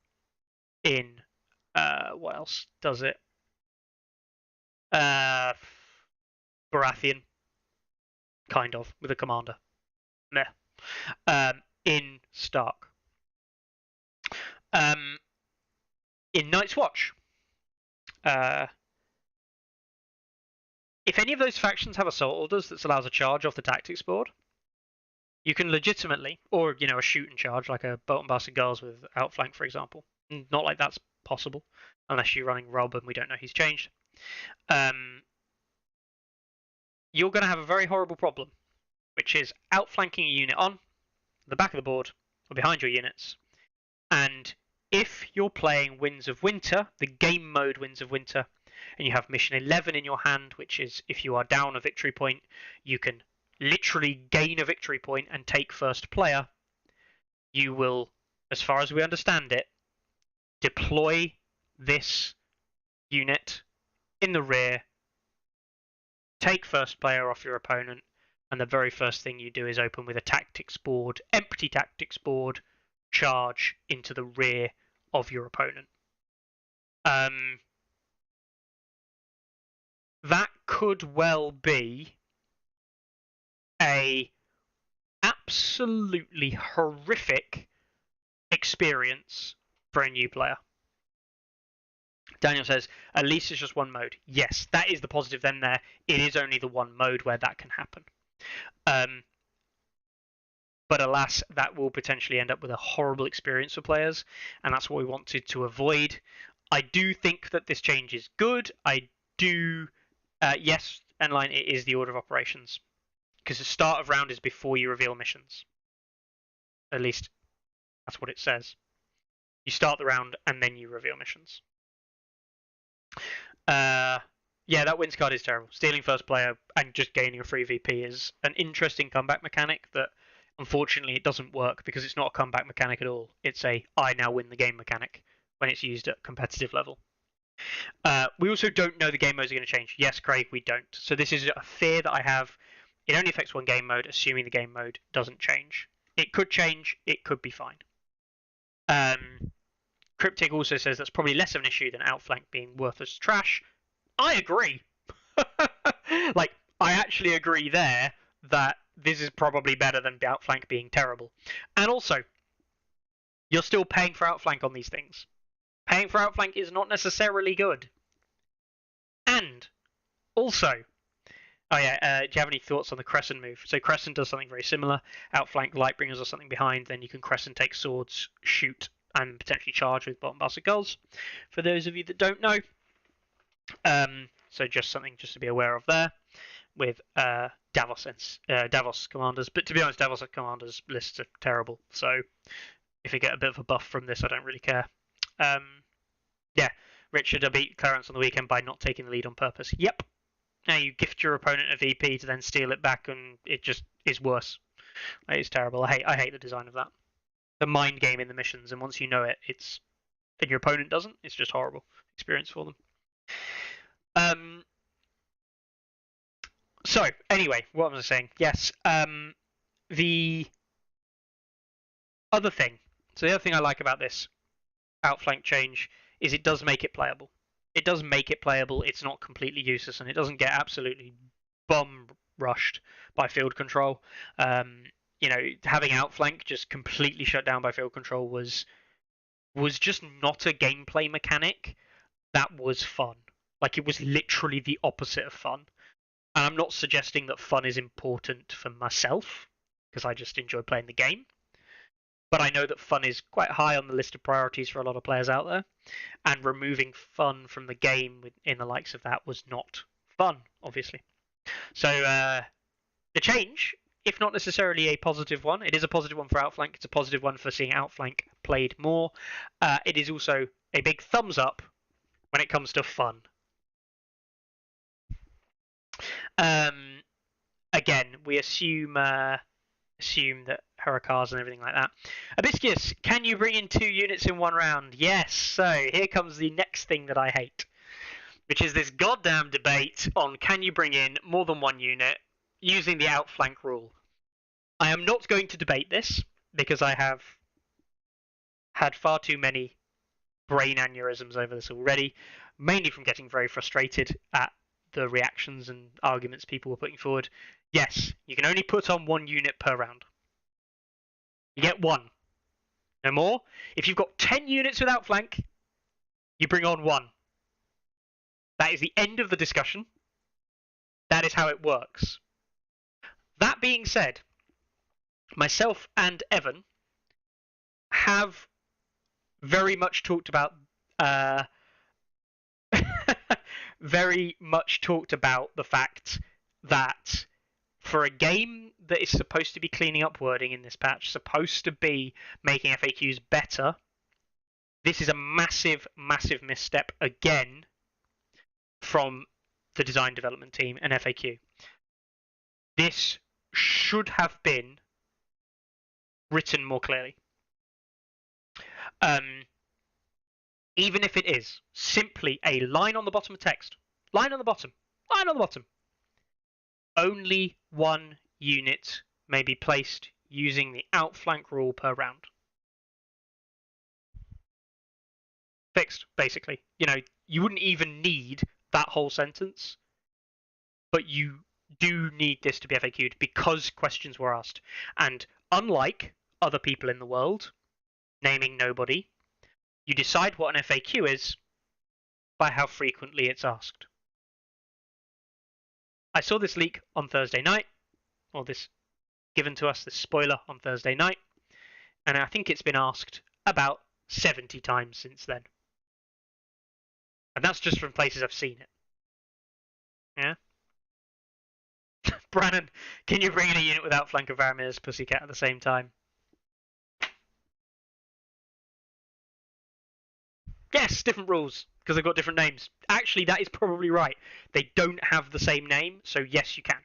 in what else does it? Baratheon, kind of, with a commander. Meh. In Stark. In Night's Watch. If any of those factions have assault orders that allows a charge off the tactics board, you can legitimately, or a shoot and charge like a Bolt and Bastard Girls with Outflank, for example. Not like that's possible, unless you're running Rob and we don't know he's changed. You're going to have a very horrible problem, which is outflanking a unit on the back of the board or behind your units. And if you're playing Winds of Winter, the game mode Winds of Winter, and you have mission 11 in your hand, which is if you are down a victory point, you can literally gain a victory point and take first player. You will, as far as we understand it, deploy this unit in the rear, take first player off your opponent, and the very first thing you do is open with a tactics board, empty tactics board, charge into the rear of your opponent. That could well be a absolutely horrific experience for a new player. Daniel says, at least it's just one mode. Yes, that is the positive then there. It is only the one mode where that can happen. But alas, that will potentially end up with a horrible experience for players, and that's what we wanted to avoid. I do think that this change is good. I do, yes, N-Line, it is the order of operations. Because the start of round is before you reveal missions. At least, that's what it says. You start the round, and then you reveal missions. Yeah, that wins card is terrible. Stealing first player and just gaining a free VP is an interesting comeback mechanic that, unfortunately, it doesn't work because it's not a comeback mechanic at all. It's a I now win the game mechanic when it's used at competitive level. We also don't know the game modes are going to change. Yes, Craig, we don't. So this is a fear that I have. It only affects one game mode, assuming the game mode doesn't change. It could change. It could be fine. Cryptic also says that's probably less of an issue than Outflank being worthless trash. I agree. Like, I actually agree there that this is probably better than Outflank being terrible. And also, you're still paying for Outflank on these things. Paying for Outflank is not necessarily good. And also, oh yeah, do you have any thoughts on the Crescent move? So Crescent does something very similar. Outflank Lightbringers or something behind, then you can Crescent take swords, shoot, and potentially charge with bombastic gulls. For those of you that don't know, so just something just to be aware of there with Davos commanders. But to be honest, Davos commanders lists are terrible. So if you get a bit of a buff from this, I don't really care. Yeah, Richard, I beat Clarence on the weekend by not taking the lead on purpose. Yep. Now you gift your opponent a VP to then steal it back, and it just is worse. It is terrible. I hate the design of that. The mind game in the missions, and once you know it, and your opponent doesn't. It's just horrible experience for them. So anyway, what was I saying? Yes. The other thing. So the other thing I like about this Outflank change is it does make it playable. It does make it playable. It's not completely useless, and it doesn't get absolutely bomb rushed by field control. You know, having Outflank just completely shut down by field control was just not a gameplay mechanic that was fun. Like, it was literally the opposite of fun. And I'm not suggesting that fun is important for myself, because I just enjoy playing the game. But I know that fun is quite high on the list of priorities for a lot of players out there. And removing fun from the game in the likes of that was not fun, obviously. So the change, if not necessarily a positive one, it is a positive one for Outflank. It's a positive one for seeing Outflank played more. It is also a big thumbs up when it comes to fun. Again, we assume that Hurricanes and everything like that. Abiscus, can you bring in 2 units in one round? Yes. So here comes the next thing that I hate, which is this goddamn debate on can you bring in more than 1 unit using the Outflank rule. I am not going to debate this because I have had far too many brain aneurysms over this already, mainly from getting very frustrated at the reactions and arguments people were putting forward. Yes, you can only put on 1 unit per round. You get 1. No more. If you've got 10 units with Outflank, you bring on 1. That is the end of the discussion. That is how it works. That being said, myself and Evan have very much talked about the fact that for a game that is supposed to be cleaning up wording in this patch, supposed to be making FAQs better, this is a massive, massive misstep again from the design development team and FAQ. This should have been written more clearly. Even if it is simply a line on the bottom of text, line on the bottom, line on the bottom. Only one unit may be placed using the outflank rule per round. Fixed, basically. You know, you wouldn't even need that whole sentence, but you do need this to be FAQ'd because questions were asked. And unlike other people in the world, naming nobody, you decide what an FAQ is by how frequently it's asked. I saw this leak on Thursday night, or this given to us, this spoiler on Thursday night, and I think it's been asked about 70 times since then. And that's just from places I've seen it. Yeah? Brannon, can you bring in a unit without flank of Varamir's Pussycat at the same time? Yes, different rules, because they've got different names. Actually, that is probably right. They don't have the same name, so yes, you can.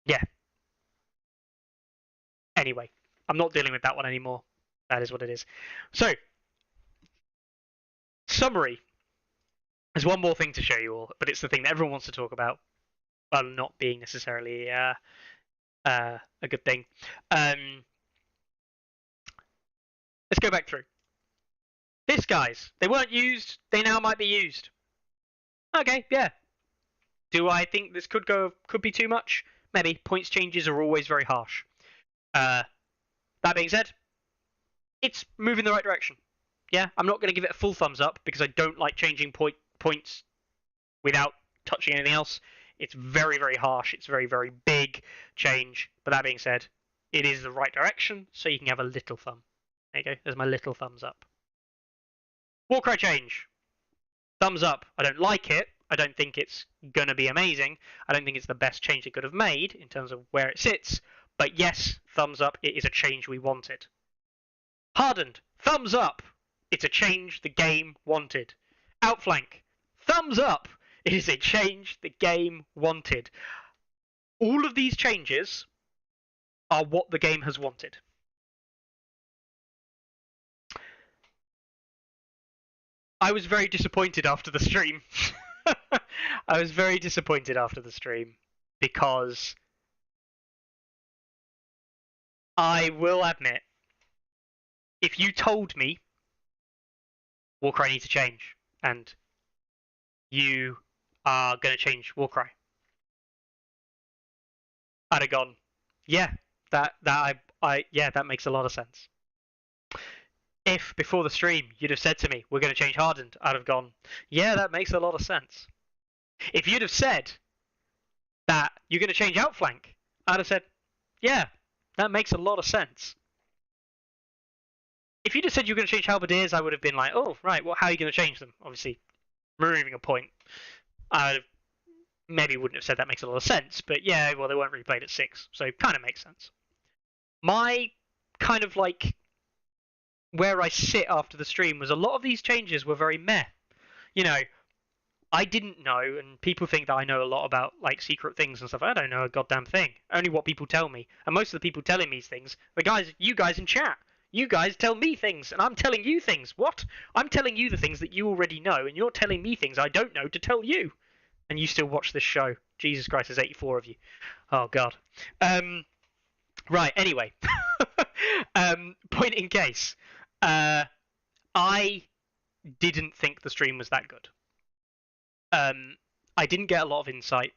Yeah. Anyway, I'm not dealing with that one anymore. That is what it is. So, summary. There's one more thing to show you all, but it's the thing that everyone wants to talk about, while not being necessarily a good thing. Let's go back through. This, guys, they weren't used. They now might be used. Okay, yeah. Do I think this could be too much? Maybe. Points changes are always very harsh. That being said, it's moving in the right direction. Yeah, I'm not going to give it a full thumbs up because I don't like changing points without touching anything else. It's very, very harsh. It's very, very big change. But that being said, it is the right direction, so you can have a little thumb. There you go. There's my little thumbs up. Warcry change. Thumbs up. I don't like it. I don't think it's going to be amazing. I don't think it's the best change it could have made in terms of where it sits. But yes, thumbs up. It is a change we wanted. Hardened. Thumbs up. It's a change the game wanted. Outflank. Thumbs up. It is a change the game wanted. All of these changes are what the game has wanted. I was very disappointed after the stream. I was very disappointed after the stream because I will admit, if you told me Warcry needs to change and you are going to change Warcry, I'd have gone, yeah, that makes a lot of sense. If before the stream you'd have said to me, we're going to change Hardened, I'd have gone, yeah, that makes a lot of sense. If you'd have said that you're going to change Outflank, I'd have said, yeah, that makes a lot of sense. If you'd have said you were going to change Halberdiers, I would have been like, oh, right, well, how are you going to change them? Obviously, removing a point. I maybe wouldn't have said that makes a lot of sense, but yeah, well, they weren't replayed at 6, so it kind of makes sense. My kind of like where I sit after the stream was a lot of these changes were very meh. You know, I didn't know, and people think that I know a lot about like secret things and stuff. I don't know a goddamn thing. Only what people tell me. And most of the people telling me things, you guys in chat. You guys tell me things, and I'm telling you things. What? I'm telling you the things that you already know, and you're telling me things I don't know to tell you. And you still watch this show. Jesus Christ, there's 84 of you. Oh, God. Right, anyway. Point in case. I didn't think the stream was that good. I didn't get a lot of insight.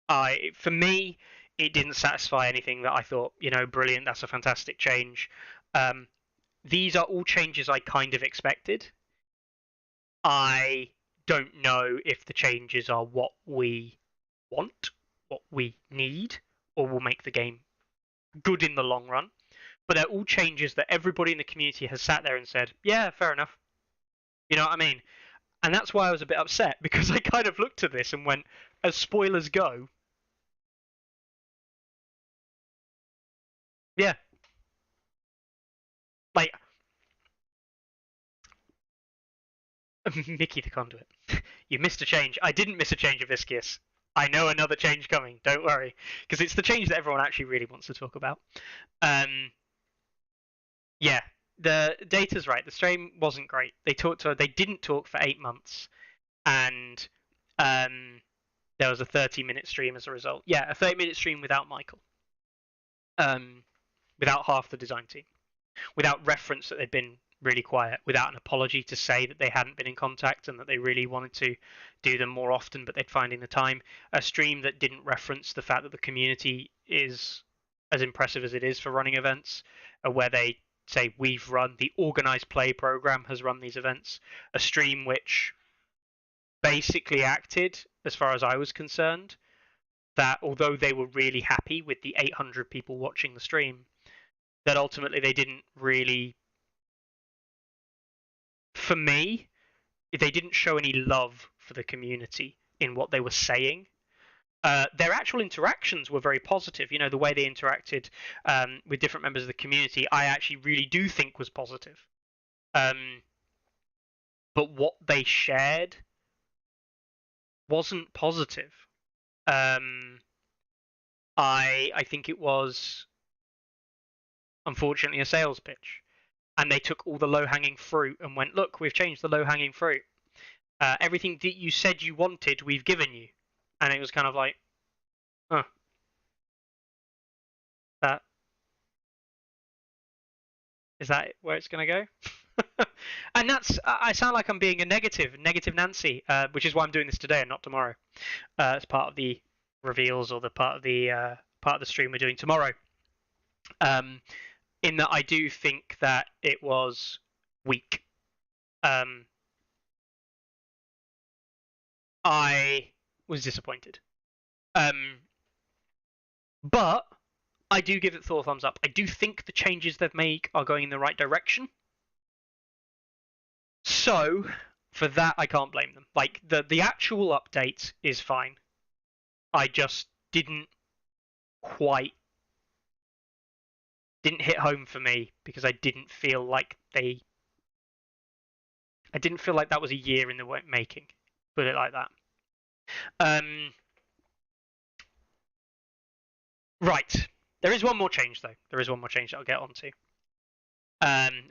For me, it didn't satisfy anything that I thought, brilliant, that's a fantastic change. These are all changes I kind of expected. I don't know if the changes are what we want, what we need, or will make the game good in the long run. But they're all changes that everybody in the community has sat there and said, yeah, fair enough. You know what I mean? And that's why I was a bit upset, because I kind of looked at this and went, as spoilers go, yeah. Like, Mickey the Conduit. You missed a change. I didn't miss a change of Iskius. I know another change coming. Don't worry, because it's the change that everyone actually really wants to talk about. Yeah, the data's right. The stream wasn't great. They didn't talk for 8 months, and there was a 30-minute stream as a result. Yeah, a 30-minute stream without Michael, without half the design team, without reference that they'd been really quiet, without an apology to say that they hadn't been in contact and that they really wanted to do them more often, but they'd finding the time. A stream that didn't reference the fact that the community is as impressive as it is for running events, where they say we've run the organized play program has run these events. A stream which basically acted, as far as I was concerned, that although they were really happy with the 800 people watching the stream, that ultimately they didn't really, for me, they didn't show any love for the community in what they were saying. Their actual interactions were very positive. You know, the way they interacted with different members of the community, I actually really do think was positive. But what they shared wasn't positive. I think it was, unfortunately, a sales pitch. And they took all the low-hanging fruit and went, look, we've changed the low-hanging fruit. Everything that you said you wanted, we've given you. And it was kind of like, huh. Is that where it's going to go? And I sound like I'm being a negative Nancy, which is why I'm doing this today and not tomorrow. As part of the reveals or the part of the stream we're doing tomorrow. In that I do think that it was weak. I was disappointed. But I do give it Thor thumbs up. I do think the changes they've made are going in the right direction. So for that, I can't blame them. Like the actual update is fine. I just didn't hit home for me because I didn't feel like that was a year in the making. Put it like that. Right. There is one more change though. There is one more change that I'll get onto.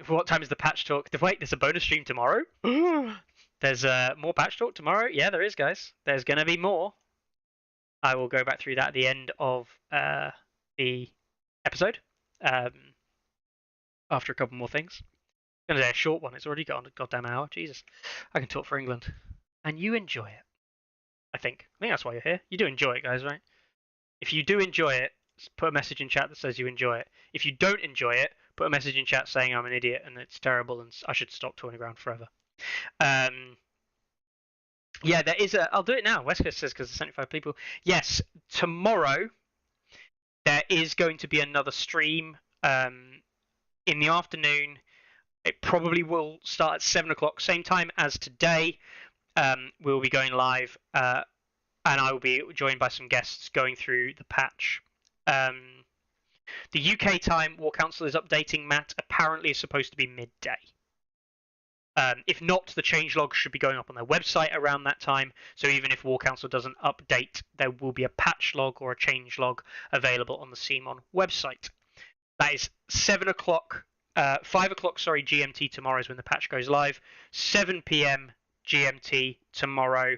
For what time is the patch talk? Wait, there's a bonus stream tomorrow? There's more patch talk tomorrow? Yeah, there is, guys. There's going to be more. I will go back through that at the end of the episode. After a couple more things. It's going to be a short one. It's already got a goddamn hour. Jesus. I can talk for England. And you enjoy it. I think that's why you're here. You do enjoy it, guys, right? If you do enjoy it, put a message in chat that says you enjoy it. If you don't enjoy it, put a message in chat saying I'm an idiot and it's terrible and I should stop touring around forever. Yeah, there is a. I'll do it now. West Coast says because there's 75 people. Yes, tomorrow there is going to be another stream in the afternoon. It probably will start at 7 o'clock, same time as today. We'll be going live, and I will be joined by some guests going through the patch. The UK time, War Council is updating. Matt apparently is supposed to be midday. If not, the changelog should be going up on their website around that time. So even if War Council doesn't update, there will be a patch log or a changelog available on the CMON website. That is 7 o'clock, 5 o'clock, sorry, GMT tomorrow is when the patch goes live. 7 p.m. GMT tomorrow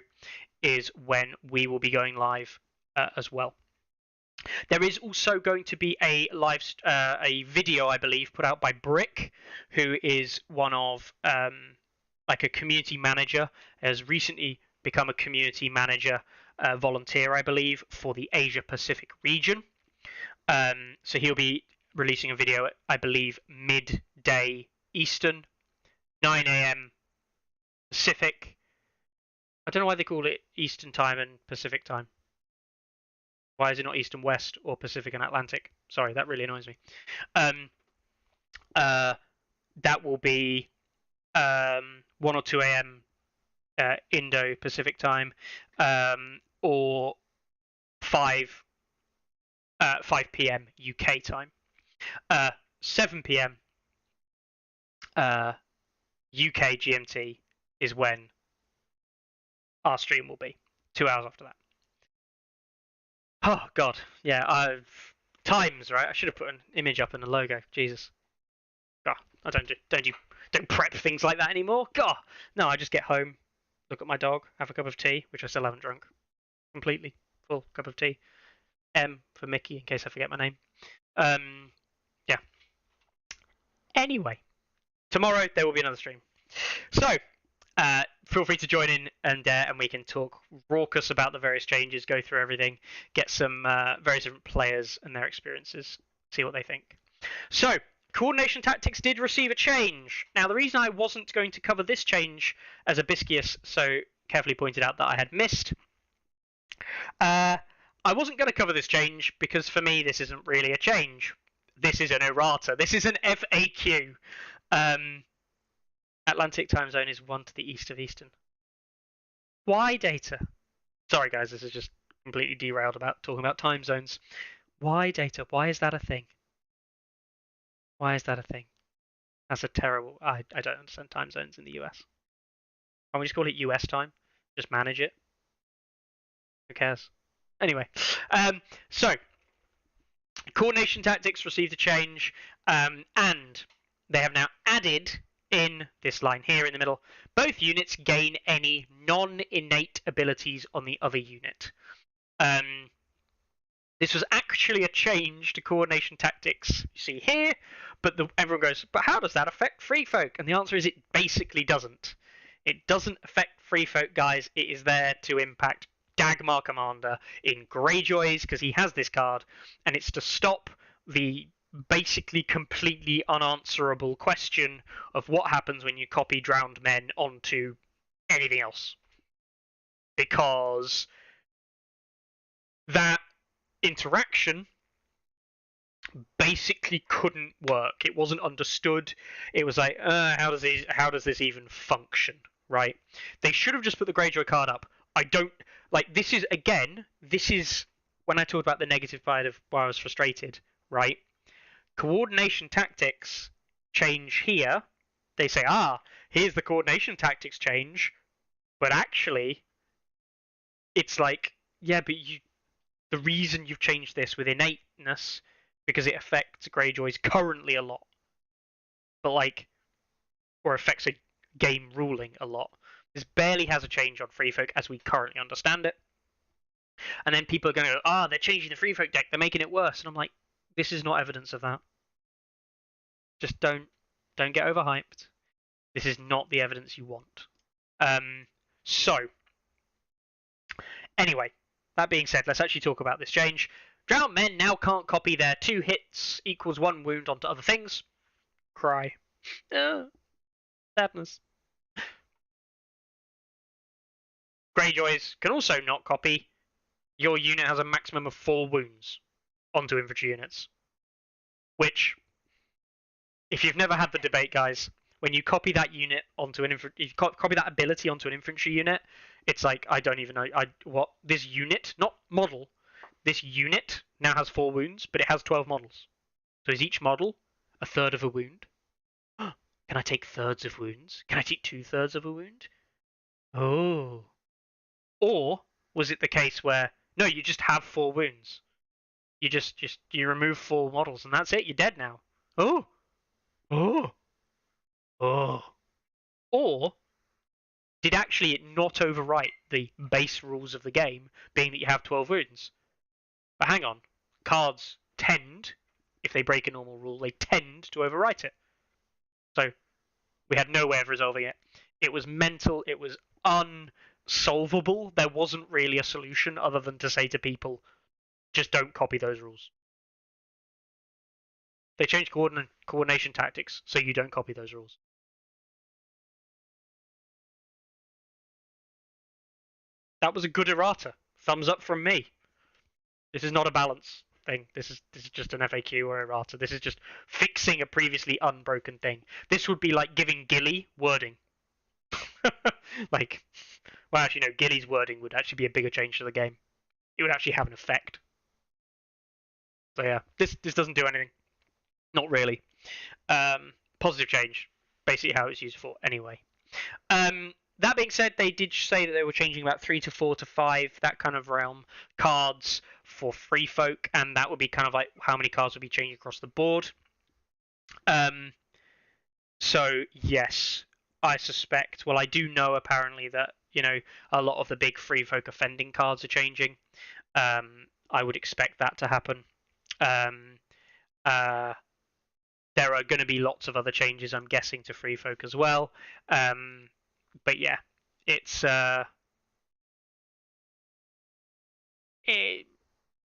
is when we will be going live as well. There is also going to be a video, I believe, put out by Brick, who is one of like a community manager, has recently become a community manager volunteer, I believe, for the Asia Pacific region. So he'll be releasing a video at, I believe, midday Eastern, 9 a.m. Pacific. I don't know why they call it Eastern time and Pacific time. Why is it not East and West or Pacific and Atlantic? Sorry, that really annoys me. That will be 1 or 2 a.m. Indo-Pacific time, or 5 p.m. UK time. 7 p.m. UK GMT is when our stream will be. 2 hours after that. Oh God, yeah. Times, right? I should have put an image up in the logo. Jesus. God, I don't prep things like that anymore. God, no. I just get home, look at my dog, have a cup of tea, which I still haven't drunk completely. Full cup of tea. M for Mickey, in case I forget my name. Yeah. Anyway, tomorrow there will be another stream. So, feel free to join in and we can talk raucous about the various changes, go through everything, get some various different players and their experiences, see what they think. So, coordination tactics did receive a change. Now, the reason I wasn't going to cover this change, as Abiscius so carefully pointed out that I had missed, I wasn't going to cover this change because for me this isn't really a change. This is an errata. This is an FAQ. Atlantic time zone is 1 to the east of Eastern. Why data? Sorry guys, this is just completely derailed about talking about time zones. Why data? Why is that a thing? Why is that a thing? That's a terrible... I don't understand time zones in the US. Can't we just call it US time? Just manage it? Who cares? Anyway, so coordination tactics received a change, and they have now added in this line here in the middle, both units gain any non-innate abilities on the other unit. This was actually a change to coordination tactics, you see here, but everyone goes, but how does that affect free folk? And the answer is it basically doesn't. It doesn't affect free folk, guys. It is there to impact Dagmar Commander in Greyjoys, because he has this card, and it's to stop the basically completely unanswerable question of what happens when you copy drowned men onto anything else. Because that interaction basically couldn't work. It wasn't understood. It was like, how does this even function, right? They should have just put the Greyjoy card up. I don't like this is when I talked about the negative side of why I was frustrated, right? Coordination tactics change here. They say, here's the coordination tactics change, but actually it's like, yeah, but the reason you've changed this with innateness because it affects Greyjoys currently a lot, but or affects a game ruling a lot. This barely has a change on free folk as we currently understand it. And then people are going to go, they're changing the free folk deck, they're making it worse. And I'm like, this is not evidence of that. Just don't get overhyped. This is not the evidence you want. So, anyway, that being said, let's actually talk about this change. Drowned men now can't copy their 2 hits equals 1 wound onto other things. Cry. Sadness. Greyjoys can also not copy. Your unit has a maximum of 4 wounds onto infantry units. Which, if you've never had the debate, guys, when you copy that unit onto copy that ability onto an infantry unit, it's like, I don't even know what this unit, not model, this unit now has 4 wounds, but it has 12 models. So is each model a third of a wound? Can I take thirds of wounds? Can I take 2/3 of a wound? Oh. Or was it the case where no, you just have 4 wounds. You remove 4 models and that's it. You're dead now. Oh. Or did actually it not overwrite the base rules of the game, being that you have 12 wounds? But hang on, cards tend, if they break a normal rule, they tend to overwrite it. So we had no way of resolving it. It was mental. It was unsolvable. There wasn't really a solution other than to say to people, just don't copy those rules. They changed coordination tactics so you don't copy those rules. That was a good errata. Thumbs up from me. This is not a balance thing. This is just an FAQ or errata. This is just fixing a previously unbroken thing. This would be like giving Gilly wording. Well, actually, no. Gilly's wording would actually be a bigger change to the game. It would actually have an effect. So yeah, this doesn't do anything. Not really. Positive change. Basically how it's used for anyway. That being said, they did say that they were changing about 3 to 4 to 5, that kind of realm, cards for free folk, and that would be kind of like how many cards would be changing across the board. So yes, I suspect. Well, I do know apparently that a lot of the big free folk offending cards are changing. I would expect that to happen. There are going to be lots of other changes, I'm guessing, to free folk as well. But yeah, it's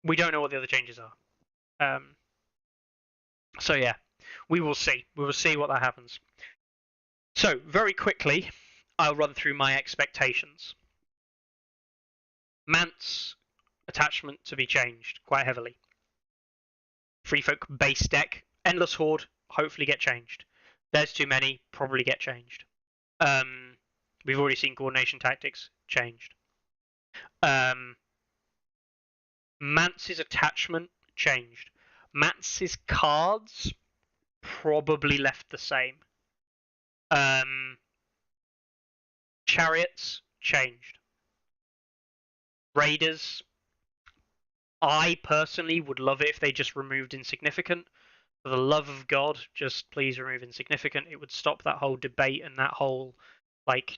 we don't know what the other changes are. So yeah, we will see. We will see what that happens. So very quickly, I'll run through my expectations. Mance attachment to be changed quite heavily. Free folk base deck, endless horde, hopefully get changed. There's too many, probably get changed. We've already seen coordination tactics changed. Mance's attachment changed. Mance's cards probably left the same. Chariots changed. Raiders, I personally would love it if they just removed insignificant. For the love of God, just please remove insignificant. It would stop that whole debate and that whole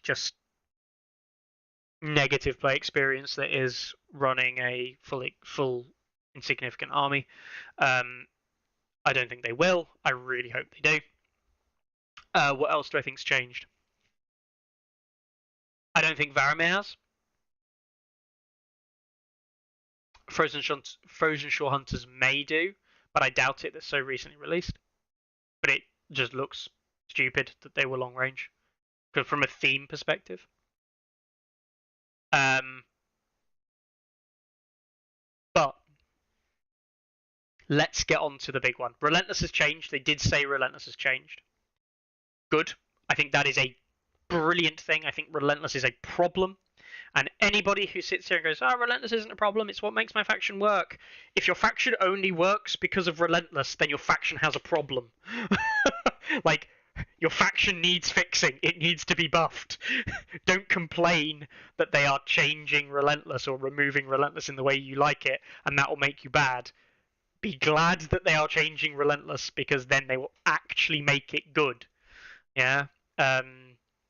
just negative play experience that is running a full insignificant army. I don't think they will. I really hope they do. What else do I think's changed? I don't think Varamir has. Frozen Shore Hunters may do, but I doubt it. They're so recently released. But it just looks stupid that they were long range, from a theme perspective. But let's get on to the big one. Relentless has changed. They did say Relentless has changed. Good. I think that is a brilliant thing. I think Relentless is a problem. And anybody who sits here and goes, Relentless isn't a problem, it's what makes my faction work. If your faction only works because of Relentless, then your faction has a problem. Your faction needs fixing. It needs to be buffed. Don't complain that they are changing Relentless or removing Relentless in the way you like it, and that will make you bad. Be glad that they are changing Relentless, because then they will actually make it good. Yeah?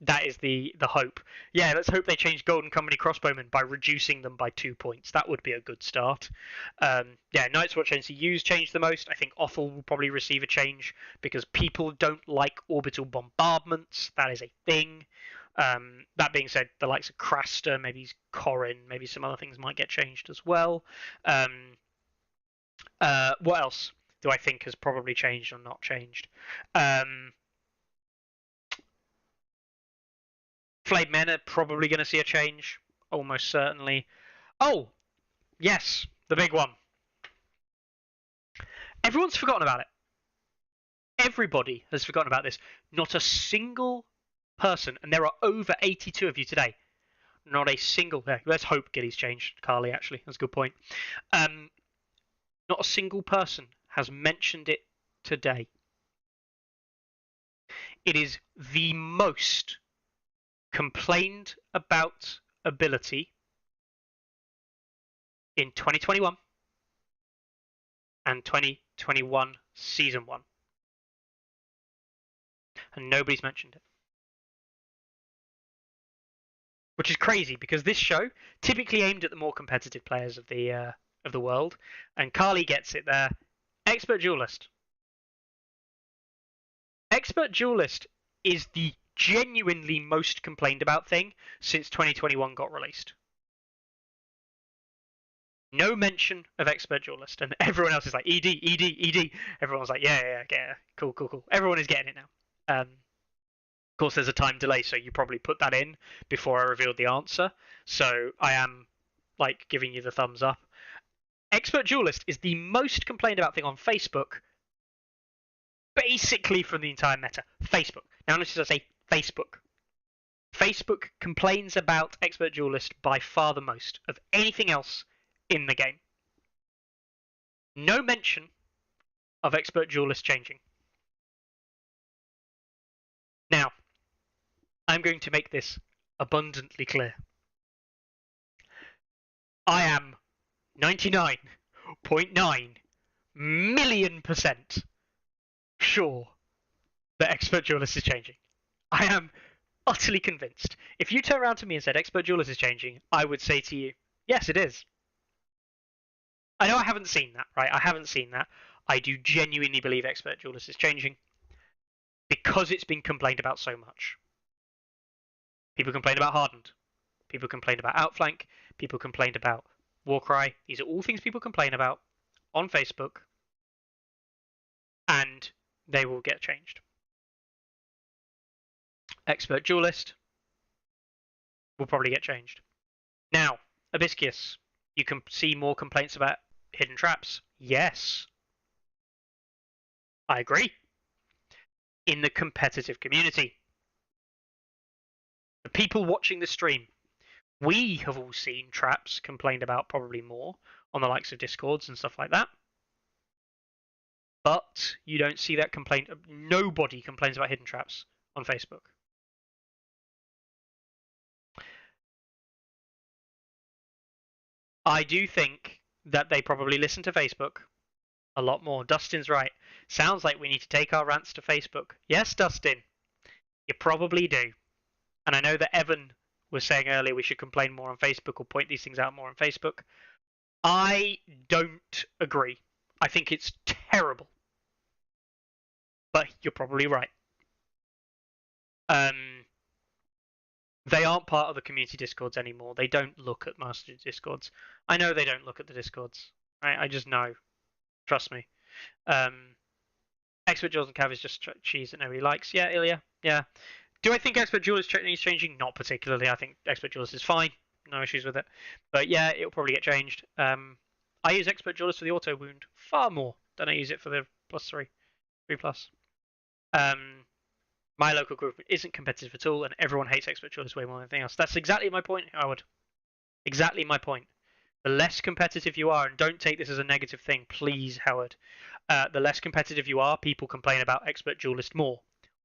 That is the hope. Yeah, let's hope they change Golden Company Crossbowmen by reducing them by 2 points. That would be a good start. Night's Watch NCUs changed the most. I think Offal will probably receive a change because people don't like orbital bombardments. That is a thing. That being said, the likes of Craster, maybe Corrin, maybe some other things might get changed as well. What else do I think has probably changed or not changed? Flayed Men are probably going to see a change, almost certainly. Oh, yes, the big one. Everyone's forgotten about it. Everybody has forgotten about this. Not a single person, and there are over 82 of you today. Not a single. Let's hope Gilly's changed, Carly, actually. That's a good point. Not a single person has mentioned it today. It is the most complained about ability in 2021 and 2021 Season 1. And nobody's mentioned it. Which is crazy, because this show typically aimed at the more competitive players of the world, and Carly gets it there. Expert Duelist. Expert Duelist is the genuinely most complained about thing since 2021 got released. No mention of Expert Duelist, and everyone else is like, ED, ED, ED. Everyone's like, yeah, cool. Everyone is getting it now. Of course, there's a time delay, so you probably put that in before I revealed the answer. So I am giving you the thumbs up. Expert Duelist is the most complained about thing on Facebook, basically from the entire meta. Facebook. Now, notice I say Facebook. Facebook complains about Expert Duelist by far the most of anything else in the game. No mention of Expert Duelist changing. Now, I'm going to make this abundantly clear. I am 99.9 million% sure that Expert Duelist is changing. I am utterly convinced. If you turn around to me and said Expert Duelist is changing, I would say to you, yes, it is. I know I haven't seen that, right? I haven't seen that. I do genuinely believe Expert Duelist is changing because it's been complained about so much. People complained about Hardened. People complained about Outflank. People complained about Warcry. These are all things people complain about on Facebook, and they will get changed. Expert Duelist will probably get changed. Now, Abiscus, you can see more complaints about hidden traps. Yes. I agree. In the competitive community. The people watching the stream, we have all seen traps complained about probably more on the likes of Discords and stuff like that. But you don't see that complaint. Nobody complains about hidden traps on Facebook. I do think that they probably listen to Facebook a lot more. Dustin's right. Sounds like we need to take our rants to Facebook. Yes, Dustin, you probably do. And I know that Evan was saying earlier we should complain more on Facebook or point these things out more on Facebook. I don't agree. I think it's terrible. But you're probably right. They aren't part of the community Discords anymore. They don't look at Master Discords. I know they don't look at the Discords. I just know. Trust me. Expert Jules and Cav is just cheese that nobody likes. Yeah, Ilya. Yeah. Do I think Expert Duelist needs changing? Not particularly. I think Expert Duelist is fine. No issues with it. But yeah, it'll probably get changed. I use Expert Duelist for the auto wound far more than I use it for the +3, 3+. My local group isn't competitive at all, and everyone hates Expert Duelist way more than anything else. That's exactly my point, Howard. Exactly my point. The less competitive you are, and don't take this as a negative thing, please, Howard. The less competitive you are, people complain about Expert Duelist more.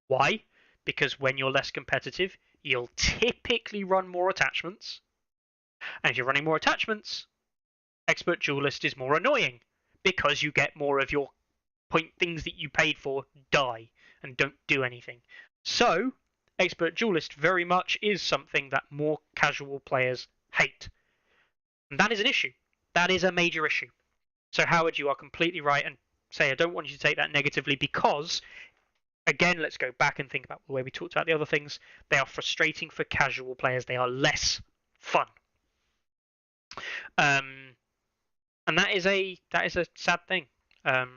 Why? Because when you're less competitive, you'll typically run more attachments. And if you're running more attachments, Expert Duelist is more annoying because you get more of your point things that you paid for die and don't do anything. So, Expert Duelist very much is something that more casual players hate. And that is an issue. That is a major issue. So, Howard, you are completely right, and say I don't want you to take that negatively because, again, let's go back and think about the way we talked about the other things. They are frustrating for casual players. They are less fun. And that is a sad thing. But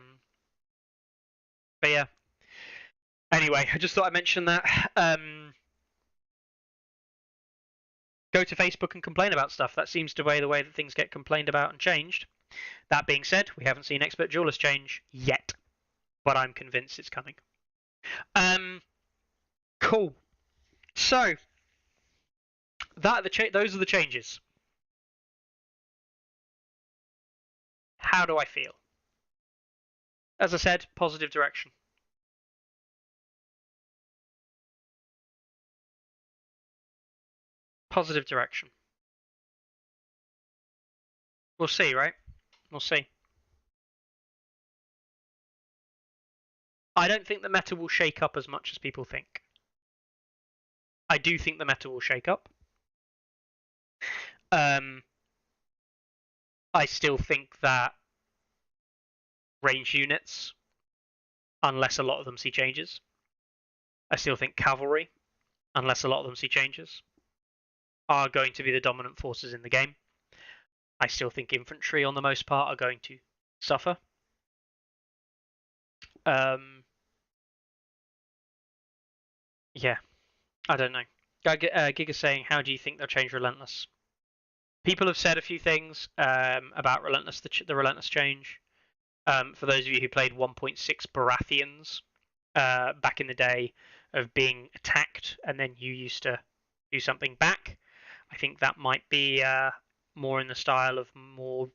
yeah. Anyway, I just thought I'd mention that. Go to Facebook and complain about stuff. That seems to be the way that things get complained about and changed. That being said, we haven't seen Expert Duelist change yet, but I'm convinced it's coming. Cool. So those are the changes. How do I feel? As I said, positive direction. Positive direction. We'll see, right? We'll see. I don't think the meta will shake up as much as people think. I do think the meta will shake up. I still think that range units, unless a lot of them see changes. I still think cavalry, unless a lot of them see changes, are going to be the dominant forces in the game. I still think infantry, on the most part, are going to suffer. Yeah, I don't know. Giga's saying, how do you think they'll change Relentless? People have said a few things about Relentless, the Relentless change. For those of you who played 1.6 Baratheons back in the day of being attacked and then you used to do something back, I think that might be more in the style of more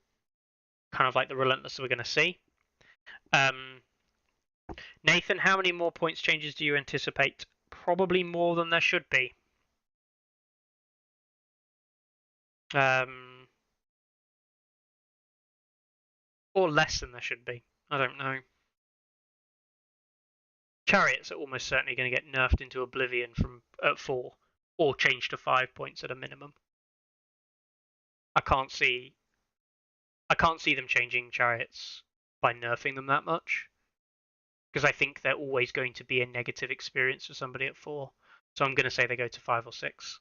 kind of like the Relentless we're going to see. Nathan, how many more points changes do you anticipate? Probably more than there should be. Or less than there should be. I don't know. Chariots are almost certainly going to get nerfed into oblivion from at 4, or changed to 5 points at a minimum. I can't see them changing chariots by nerfing them that much, because I think they're always going to be a negative experience for somebody at 4. So I'm going to say they go to 5 or 6.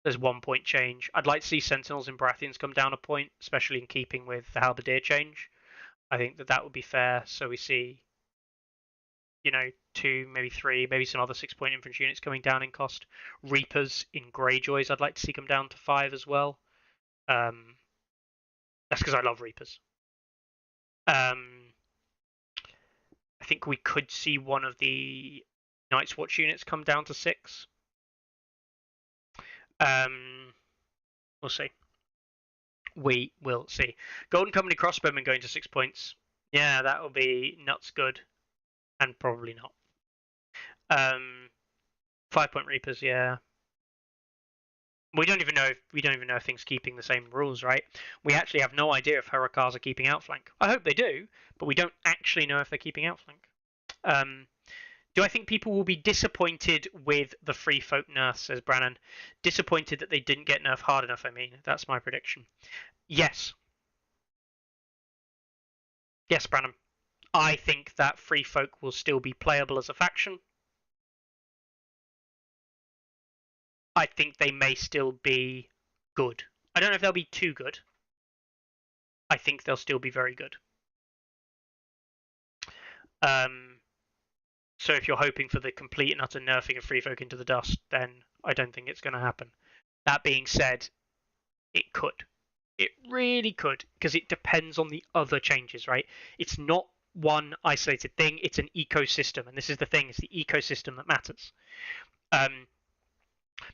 There's 1 point change. I'd like to see Sentinels and Baratheons come down a point, especially in keeping with the Halberdier change. I think that would be fair. So we see, 2, maybe 3, maybe some other 6-point infantry units coming down in cost. Reapers in Greyjoys, I'd like to see come down to 5 as well. That's because I love Reapers. I think we could see one of the Night's Watch units come down to 6. We'll see. We will see. Golden Company Crossbowmen going to 6 points. Yeah, that will be nuts good. And probably not. 5-point Reapers, yeah. We don't even know if things keeping the same rules, right? We actually have no idea if Hurricanes are keeping Outflank. I hope they do, but we don't actually know if they're keeping Outflank. Do I think people will be disappointed with the Free Folk nerf, says Brannan? Disappointed that they didn't get nerfed hard enough, I mean. That's my prediction. Yes. Yes, Brannan. I think that Free Folk will still be playable as a faction. I think they may still be good. I don't know if they'll be too good. I think they'll still be very good. So if you're hoping for the complete and utter nerfing of Free Folk into the dust, then I don't think it's going to happen. That being said, it could. It really could, because it depends on the other changes, right? It's not one isolated thing, it's an ecosystem, and this is the thing, it's the ecosystem that matters.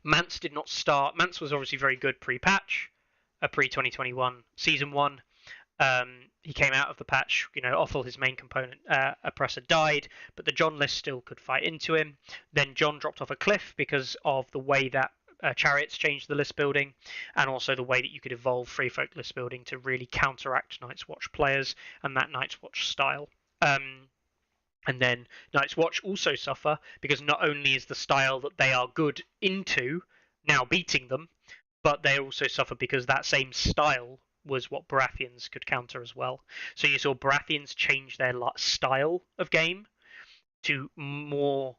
Mance did not start. Mance was obviously very good pre-patch, pre-2021 Season 1. He came out of the patch, Othel, his main component, oppressor, died, but the John list still could fight into him. Then John dropped off a cliff because of the way that chariots changed the list building, and also the way that you could evolve Free Folk list building to really counteract Night's Watch players and that Night's Watch style. And then Night's Watch also suffer because not only is the style that they are good into now beating them, but they also suffer because that same style was what Baratheons could counter as well. So you saw Baratheons change their style of game to more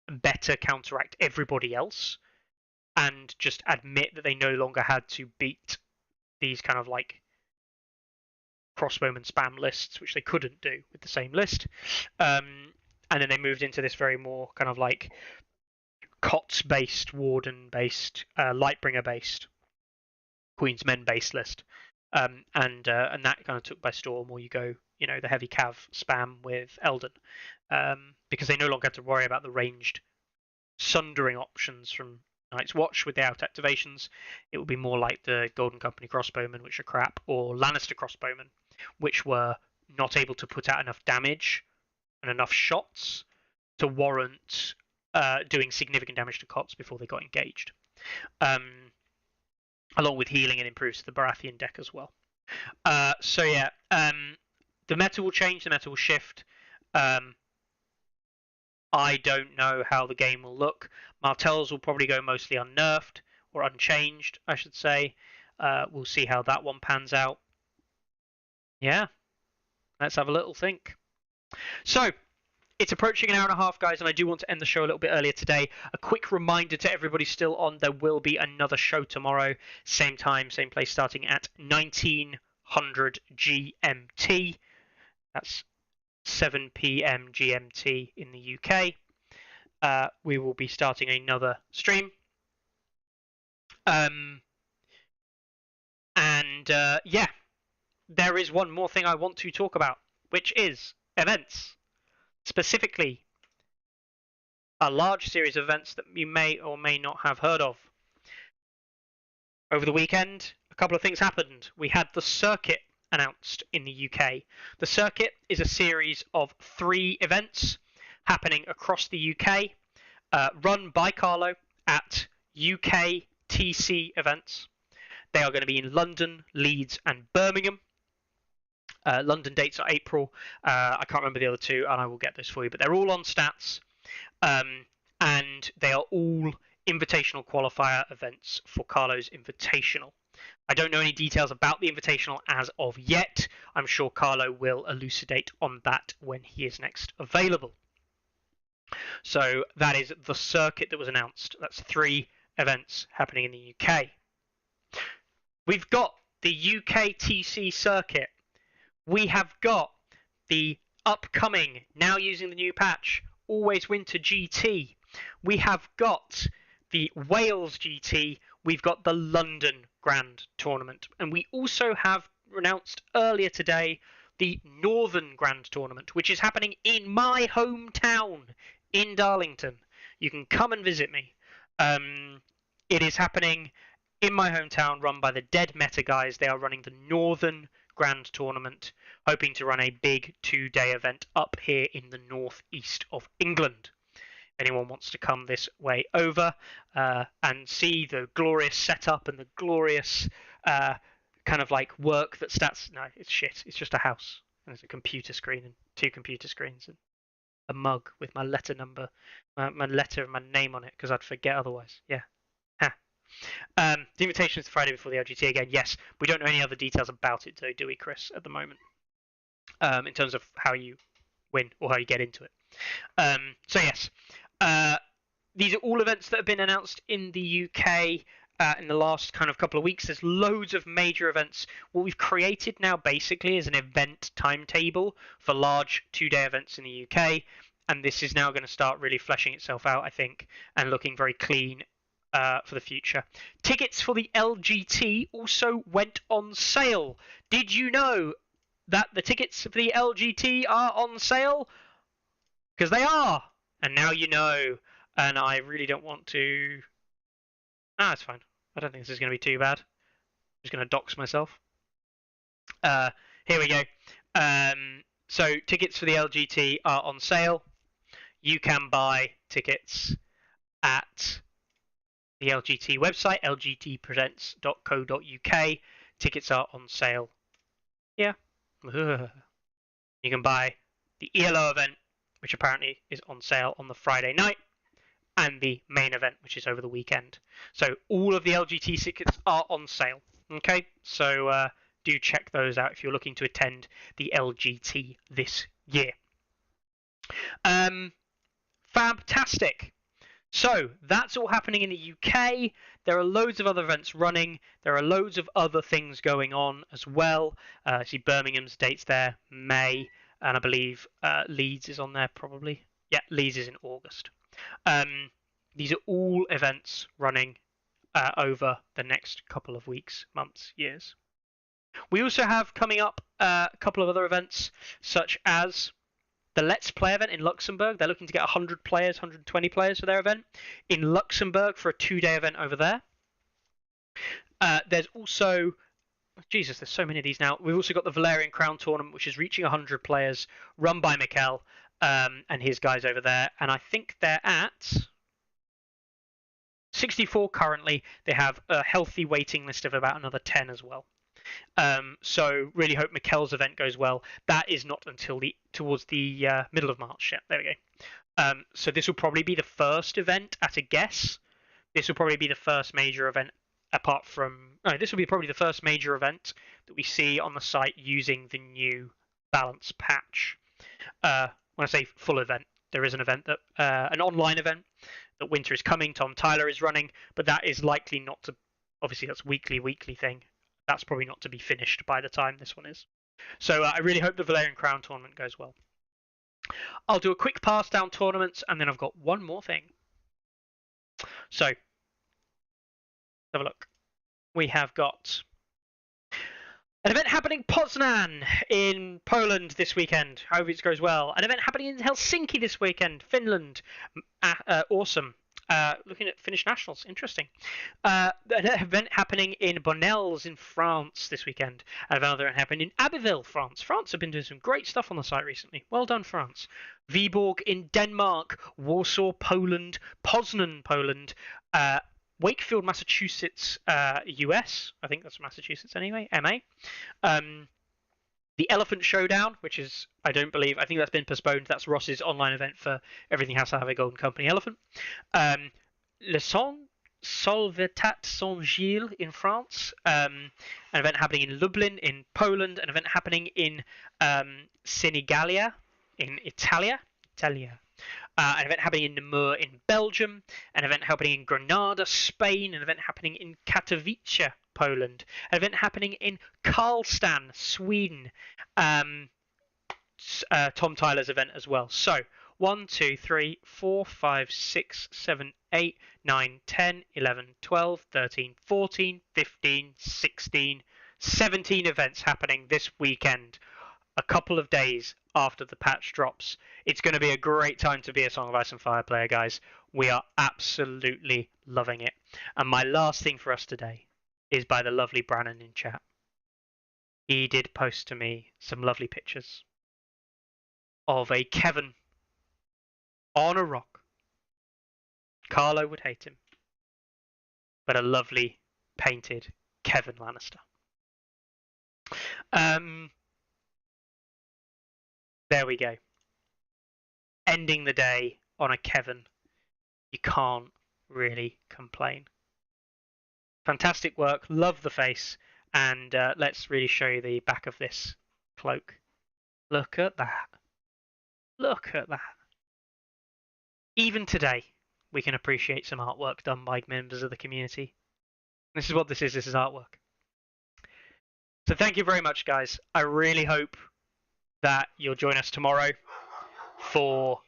better counteract everybody else, and just admit that they no longer had to beat these kind of like crossbowman spam lists, which they couldn't do with the same list. And then they moved into this very more kind of like Cots-based, Warden-based, Lightbringer-based, Queen's Men-based list. And that kind of took by storm, or you go, the heavy cav spam with Eldon, because they no longer had to worry about the ranged sundering options from Night's Watch with the out activations. It would be more like the Golden Company crossbowmen, which are crap, or Lannister crossbowmen, which were not able to put out enough damage and enough shots to warrant doing significant damage to Cots before they got engaged. Along with healing and improves the Baratheon deck as well. So yeah, the meta will change, the meta will shift. I don't know how the game will look. Martells will probably go mostly unnerfed, or unchanged, I should say. We'll see how that one pans out. Yeah, let's have a little think. So, it's approaching an hour and a half, guys, and I do want to end the show a little bit earlier today. A quick reminder to everybody still on, there will be another show tomorrow. Same time, same place, starting at 1900 GMT. That's 7 p.m. GMT in the UK. We will be starting another stream. Yeah, there is one more thing I want to talk about, which is events. Specifically, a large series of events that you may or may not have heard of. Over the weekend, a couple of things happened. We had the circuit announced in the UK. The circuit is a series of 3 events happening across the UK, run by Carlo at UK TC events. They are going to be in London, Leeds, and Birmingham. London dates are April. I can't remember the other two, and I will get those for you. But they're all on stats, and they are all invitational qualifier events for Carlo's Invitational. I don't know any details about the Invitational as of yet. I'm sure Carlo will elucidate on that when he is next available. So that is the circuit that was announced. That's 3 events happening in the UK. We've got the UK TC circuit. We have got the upcoming, now using the new patch, Always Winter GT. We have got the Wales GT. We've got the London Grand Tournament. And we also have announced earlier today the Northern Grand Tournament, which is happening in my hometown in Darlington. You can come and visit me. It is happening in my hometown, run by the Dead Meta guys. They are running the Northern Grand Tournament, hoping to run a big 2-day event up here in the northeast of England. If anyone wants to come this way over and see the glorious setup and the glorious kind of like work that stats. No, it's shit. It's just a house. And there's a computer screen and 2 computer screens and a mug with my letter number, my letter and my name on it, because I'd forget otherwise. Yeah. The invitation is Friday before the LGT again. Yes, we don't know any other details about it, though, do we, Chris, at the moment? In terms of how you win or how you get into it. So yes, these are all events that have been announced in the UK in the last kind of couple of weeks. There's loads of major events. What we've created now basically is an event timetable for large 2-day events in the UK, and this is now going to start really fleshing itself out, I think, and looking very clean for the future. Tickets for the LGT also went on sale. Did you know that the tickets for the LGT are on sale? Because they are, and now you know. And I really don't want to. It's fine. I don't think this is going to be too bad. I'm just going to dox myself. Here we go. So tickets for the LGT are on sale. You can buy tickets at the LGT website, lgtpresents.co.uk. Tickets are on sale. Yeah. You can buy the ELO event, which apparently is on sale on the Friday night, and the main event, which is over the weekend. So all of the LGT tickets are on sale. Okay, so do check those out if you're looking to attend the LGT this year. Fantastic. So that's all happening in the UK. There are loads of other events running. There are loads of other things going on as well. See Birmingham's dates there, May, and I believe Leeds is on there probably. Yeah, Leeds is in August. These are all events running over the next couple of weeks, months, years. We also have coming up a couple of other events, such as the Let's Play event in Luxembourg. They're looking to get 100 players, 120 players for their event in Luxembourg for a 2-day event over there. There's also, Jesus, there's so many of these now. We've also got the Valerian Crown Tournament, which is reaching 100 players, run by Mikel and his guys over there. And I think they're at 64 currently. They have a healthy waiting list of about another 10 as well. So really hope Mikel's event goes well. That is not until towards the middle of March. Yeah, there we go. So this will probably be the first event at a guess. This will probably be the first major event apart from... this will be probably the first major event that we see on the site using the new balance patch. When I say full event, there is an event that an online event that Winter is coming. Tom Tyler is running, but that is likely not to... Obviously, that's weekly thing. That's probably not to be finished by the time this one is. So I really hope the Valerian Crown tournament goes well. I'll do a quick pass down tournaments, and then I've got one more thing. So, have a look. We have got an event happening in Poznan in Poland this weekend. Hope it goes well. An event happening in Helsinki this weekend, Finland. Awesome. Looking at Finnish nationals, interesting. An event happening in Bonnelles in France this weekend. Another event happening in Abbeville, France. France have been doing some great stuff on the site recently. Well done, France. Viborg in Denmark, Warsaw, Poland, Poznan, Poland, Wakefield, Massachusetts, US. I think that's Massachusetts anyway. MA. The Elephant Showdown, which is, I think that's been postponed. That's Ross's online event for Everything Has to Have a Golden Company Elephant. Le Solvetat Saint-Gilles in France. An event happening in Lublin in Poland. An event happening in Senigallia in Italia. An event happening in Namur in Belgium, an event happening in Granada, Spain, an event happening in Katowice, Poland, an event happening in Karlstad, Sweden, Tom Tyler's event as well. So 1, 2, 3, 4, 5, 6, 7, 8, 9, 10, 11, 12, 13, 14, 15, 16, 17 events happening this weekend. A couple of days after the patch drops. It's going to be a great time to be a Song of Ice and Fire player, guys. We are absolutely loving it. And my last thing for us today is by the lovely Brannon in chat. He did post to me some lovely pictures of a Kevin on a rock. Carlo would hate him, but a lovely painted Kevin Lannister. There we go. Ending the day on a Kevin. You can't really complain. Fantastic work. Love the face. And let's really show you the back of this cloak. Look at that. Look at that. Even today, we can appreciate some artwork done by members of the community. This is what this is. This is artwork. So thank you very much, guys. I really hope that you'll join us tomorrow for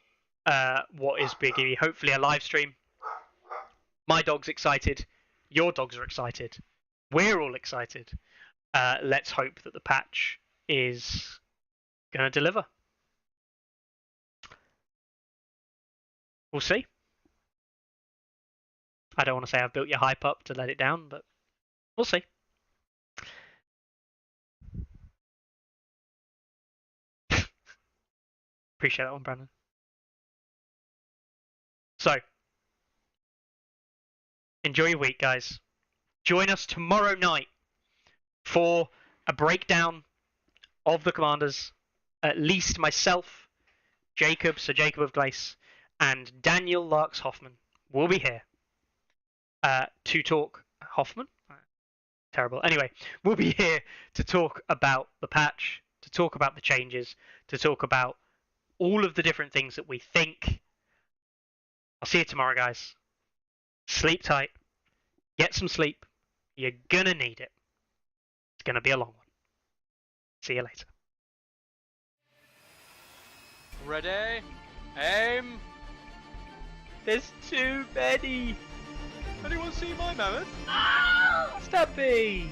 what is going to be hopefully a live stream. My dog's excited. Your dogs are excited. We're all excited. Let's hope that the patch is going to deliver. We'll see. I don't want to say I've built your hype up to let it down, but we'll see. Appreciate that one, Brandon. So, enjoy your week, guys. Join us tomorrow night for a breakdown of the commanders. At least myself, Sir Jacob of Glace, and Daniel Larks Hoffman will be here to talk. Hoffman? Terrible. Anyway, we'll be here to talk about the patch, to talk about the changes, to talk about all of the different things that we think. I'll see you tomorrow, guys. Sleep tight. Get some sleep. You're gonna need it. It's gonna be a long one. See you later. Ready? Aim! There's too many. Anyone see my mammoth? Stubby!